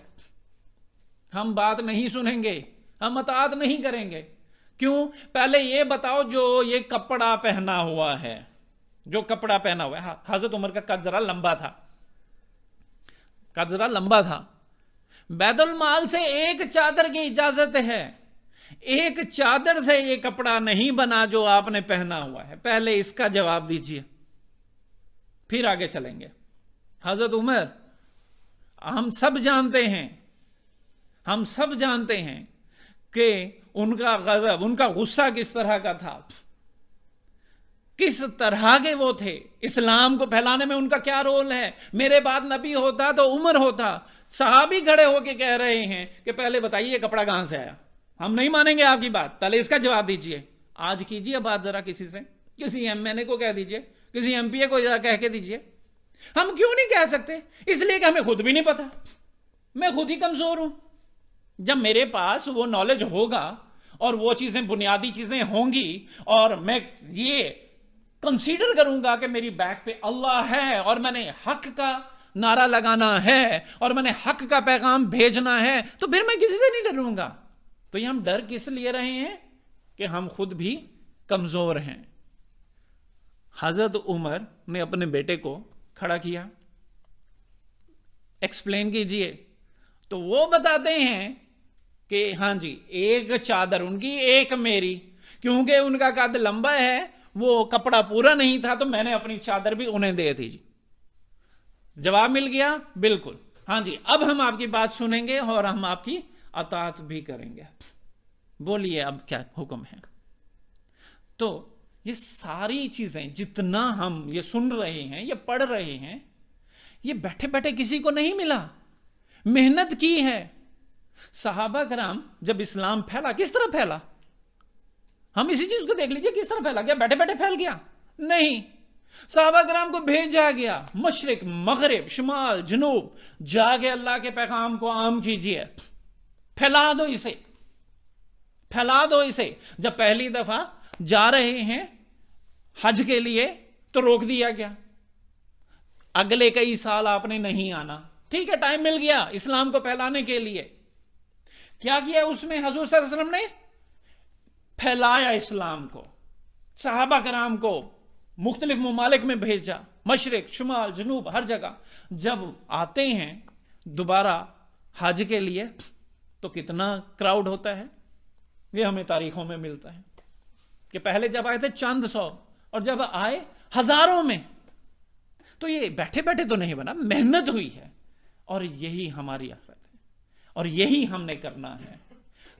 ہم بات نہیں سنیں گے، ہم اطاعت نہیں کریں گے. کیوں؟ پہلے یہ بتاؤ جو یہ کپڑا پہنا ہوا ہے، جو کپڑا پہنا ہوا ہے. حضرت عمر کا قد ذرا لمبا تھا، قد ذرا لمبا تھا. بیت المال سے ایک چادر کی اجازت ہے، ایک چادر سے یہ کپڑا نہیں بنا جو آپ نے پہنا ہوا ہے. پہلے اس کا جواب دیجئے، پھر آگے چلیں گے. حضرت عمر، ہم سب جانتے ہیں کہ ان کا غضب، ان کا غصہ کس طرح کا تھا، کس طرح کے وہ تھے، اسلام کو پھیلانے میں ان کا کیا رول ہے. میرے بعد نبی ہوتا تو عمر ہوتا. صحابی کھڑے ہو کے کہہ رہے ہیں کہ پہلے بتائیے یہ کپڑا کہاں سے آیا، ہم نہیں مانیں گے آپ کی بات، پہلے اس کا جواب دیجئے. آج کیجئے بات ذرا کسی سے، کسی ایم این اے کو کہہ دیجئے، کسی ایم پی اے کو ذرا کہہ کے دیجئے. ہم کیوں نہیں کہہ سکتے؟ اس لیے کہ ہمیں خود بھی نہیں پتا، میں خود ہی کمزور ہوں. جب میرے پاس وہ نالج ہوگا اور وہ چیزیں، بنیادی چیزیں ہوں گی، اور میں یہ کنسیڈر کروں گا کہ میری بیک پہ اللہ ہے اور میں نے حق کا نعرہ لگانا ہے اور میں نے حق کا پیغام بھیجنا ہے، تو پھر میں کسی سے نہیں ڈروں گا. تو یہ ہم ڈر کس لیے رہے ہیں کہ ہم خود بھی کمزور ہیں. حضرت عمر نے اپنے بیٹے کو کھڑا کیا، ایکسپلین کیجئے. تو وہ بتاتے ہیں کہ ہاں جی، ایک چادر ان کی، ایک میری، کیونکہ ان کا قد لمبا ہے، وہ کپڑا پورا نہیں تھا، تو میں نے اپنی چادر بھی انہیں دے دی. جی جواب مل گیا. بالکل، ہاں جی، اب ہم آپ کی بات سنیں گے اور ہم آپ کی اطاعت بھی کریں گے. بولیے اب کیا حکم ہے. تو یہ ساری چیزیں جتنا ہم یہ سن رہے ہیں، یہ پڑھ رہے ہیں، یہ بیٹھے بیٹھے کسی کو نہیں ملا، محنت کی ہے. صحابہ کرام جب اسلام پھیلا، کس طرح پھیلا؟ ہم اسی چیز کو دیکھ لیجئے، کس طرح پھیلا. کیا بیٹھے بیٹھے پھیل گیا؟ نہیں. صحابہ کرام کو بھیجا گیا، مشرق مغرب شمال جنوب، جا کے اللہ کے پیغام کو عام کیجئے، پھیلا دو اسے، پھیلا دو اسے. جب پہلی دفعہ جا رہے ہیں حج کے لیے تو روک دیا گیا، اگلے کئی سال آپ نے نہیں آنا. ٹھیک ہے، ٹائم مل گیا اسلام کو پھیلانے کے لیے. کیا کیا اس میں حضور صلی اللہ علیہ وسلم نے؟ پھیلایا اسلام کو، صحابہ کرام کو مختلف ممالک میں بھیجا، مشرق شمال جنوب ہر جگہ. جب آتے ہیں دوبارہ حج کے لیے تو کتنا کراؤڈ ہوتا ہے، یہ ہمیں تاریخوں میں ملتا ہے کہ پہلے جب آئے تھے چند سو اور جب آئے ہزاروں میں. تو یہ بیٹھے بیٹھے تو نہیں بنا، محنت ہوئی ہے، اور یہی ہماری آخرت ہے اور یہی ہم نے کرنا ہے.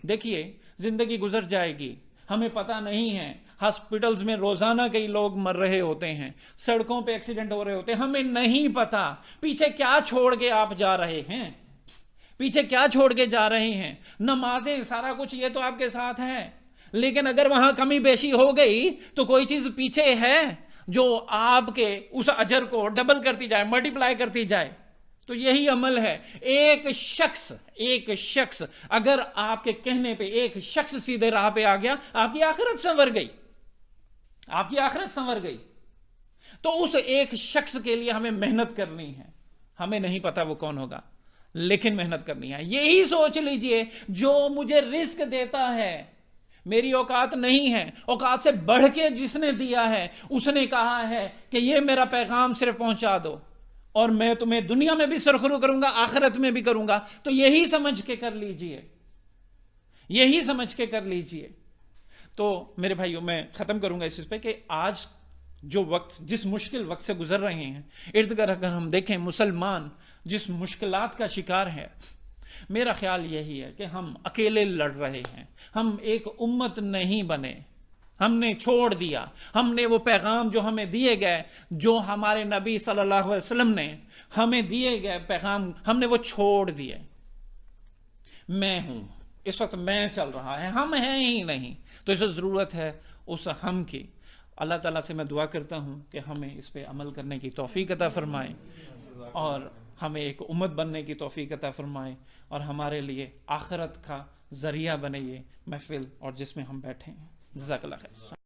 دیکھیے زندگی گزر جائے گی، ہمیں پتہ نہیں ہے، ہاسپٹلز میں روزانہ کئی لوگ مر رہے ہوتے ہیں، سڑکوں پہ ایکسیڈنٹ ہو رہے ہوتے ہیں، ہمیں نہیں پتا پیچھے کیا چھوڑ کے آپ جا رہے ہیں، پیچھے کیا چھوڑ کے جا رہے ہیں. نمازیں سارا کچھ یہ تو آپ کے ساتھ ہے، لیکن اگر وہاں کمی بیشی ہو گئی تو کوئی چیز پیچھے ہے جو آپ کے اس اجر کو ڈبل کرتی جائے، ملٹی پلائی کرتی جائے. تو یہی عمل ہے. ایک شخص اگر آپ کے کہنے پہ ایک شخص سیدھے راہ پہ آ گیا، آپ کی آخرت سنور گئی، آپ کی آخرت سنور گئی. تو اس ایک شخص کے لیے ہمیں محنت کرنی ہے. ہمیں نہیں پتا وہ کون ہوگا، لیکن محنت کرنی ہے. یہی سوچ لیجئے جو مجھے رزق دیتا ہے، میری اوقات نہیں ہے، اوقات سے بڑھ کے جس نے دیا ہے، اس نے کہا ہے کہ یہ میرا پیغام صرف پہنچا دو اور میں تمہیں دنیا میں بھی سرخرو کروں گا، آخرت میں بھی کروں گا. تو یہی سمجھ کے کر لیجئے، یہی سمجھ کے کر لیجئے. تو میرے بھائیوں میں ختم کروں گا اس چیز پہ کہ آج جو وقت، جس مشکل وقت سے گزر رہے ہیں، ارد گرد اگر ہم دیکھیں مسلمان جس مشکلات کا شکار ہے، میرا خیال یہی ہے کہ ہم اکیلے لڑ رہے ہیں. ہم ایک امت نہیں بنے، ہم نے چھوڑ دیا، ہم نے وہ پیغام جو ہمیں دیے گئے، جو ہمارے نبی صلی اللہ علیہ وسلم نے ہمیں دیے گئے پیغام، ہم نے وہ چھوڑ دیے. میں ہوں اس وقت، میں چل رہا ہے، ہم ہیں ہی نہیں. تو اس وقت ضرورت ہے اس ہم کی. اللہ تعالیٰ سے میں دعا کرتا ہوں کہ ہمیں اس پہ عمل کرنے کی توفیق عطا فرمائے اور ہمیں ایک امت بننے کی توفیق عطا فرمائے اور ہمارے لیے آخرت کا ذریعہ بنے یہ محفل اور جس میں ہم بیٹھے ہیں. جزاک اللہ خیر.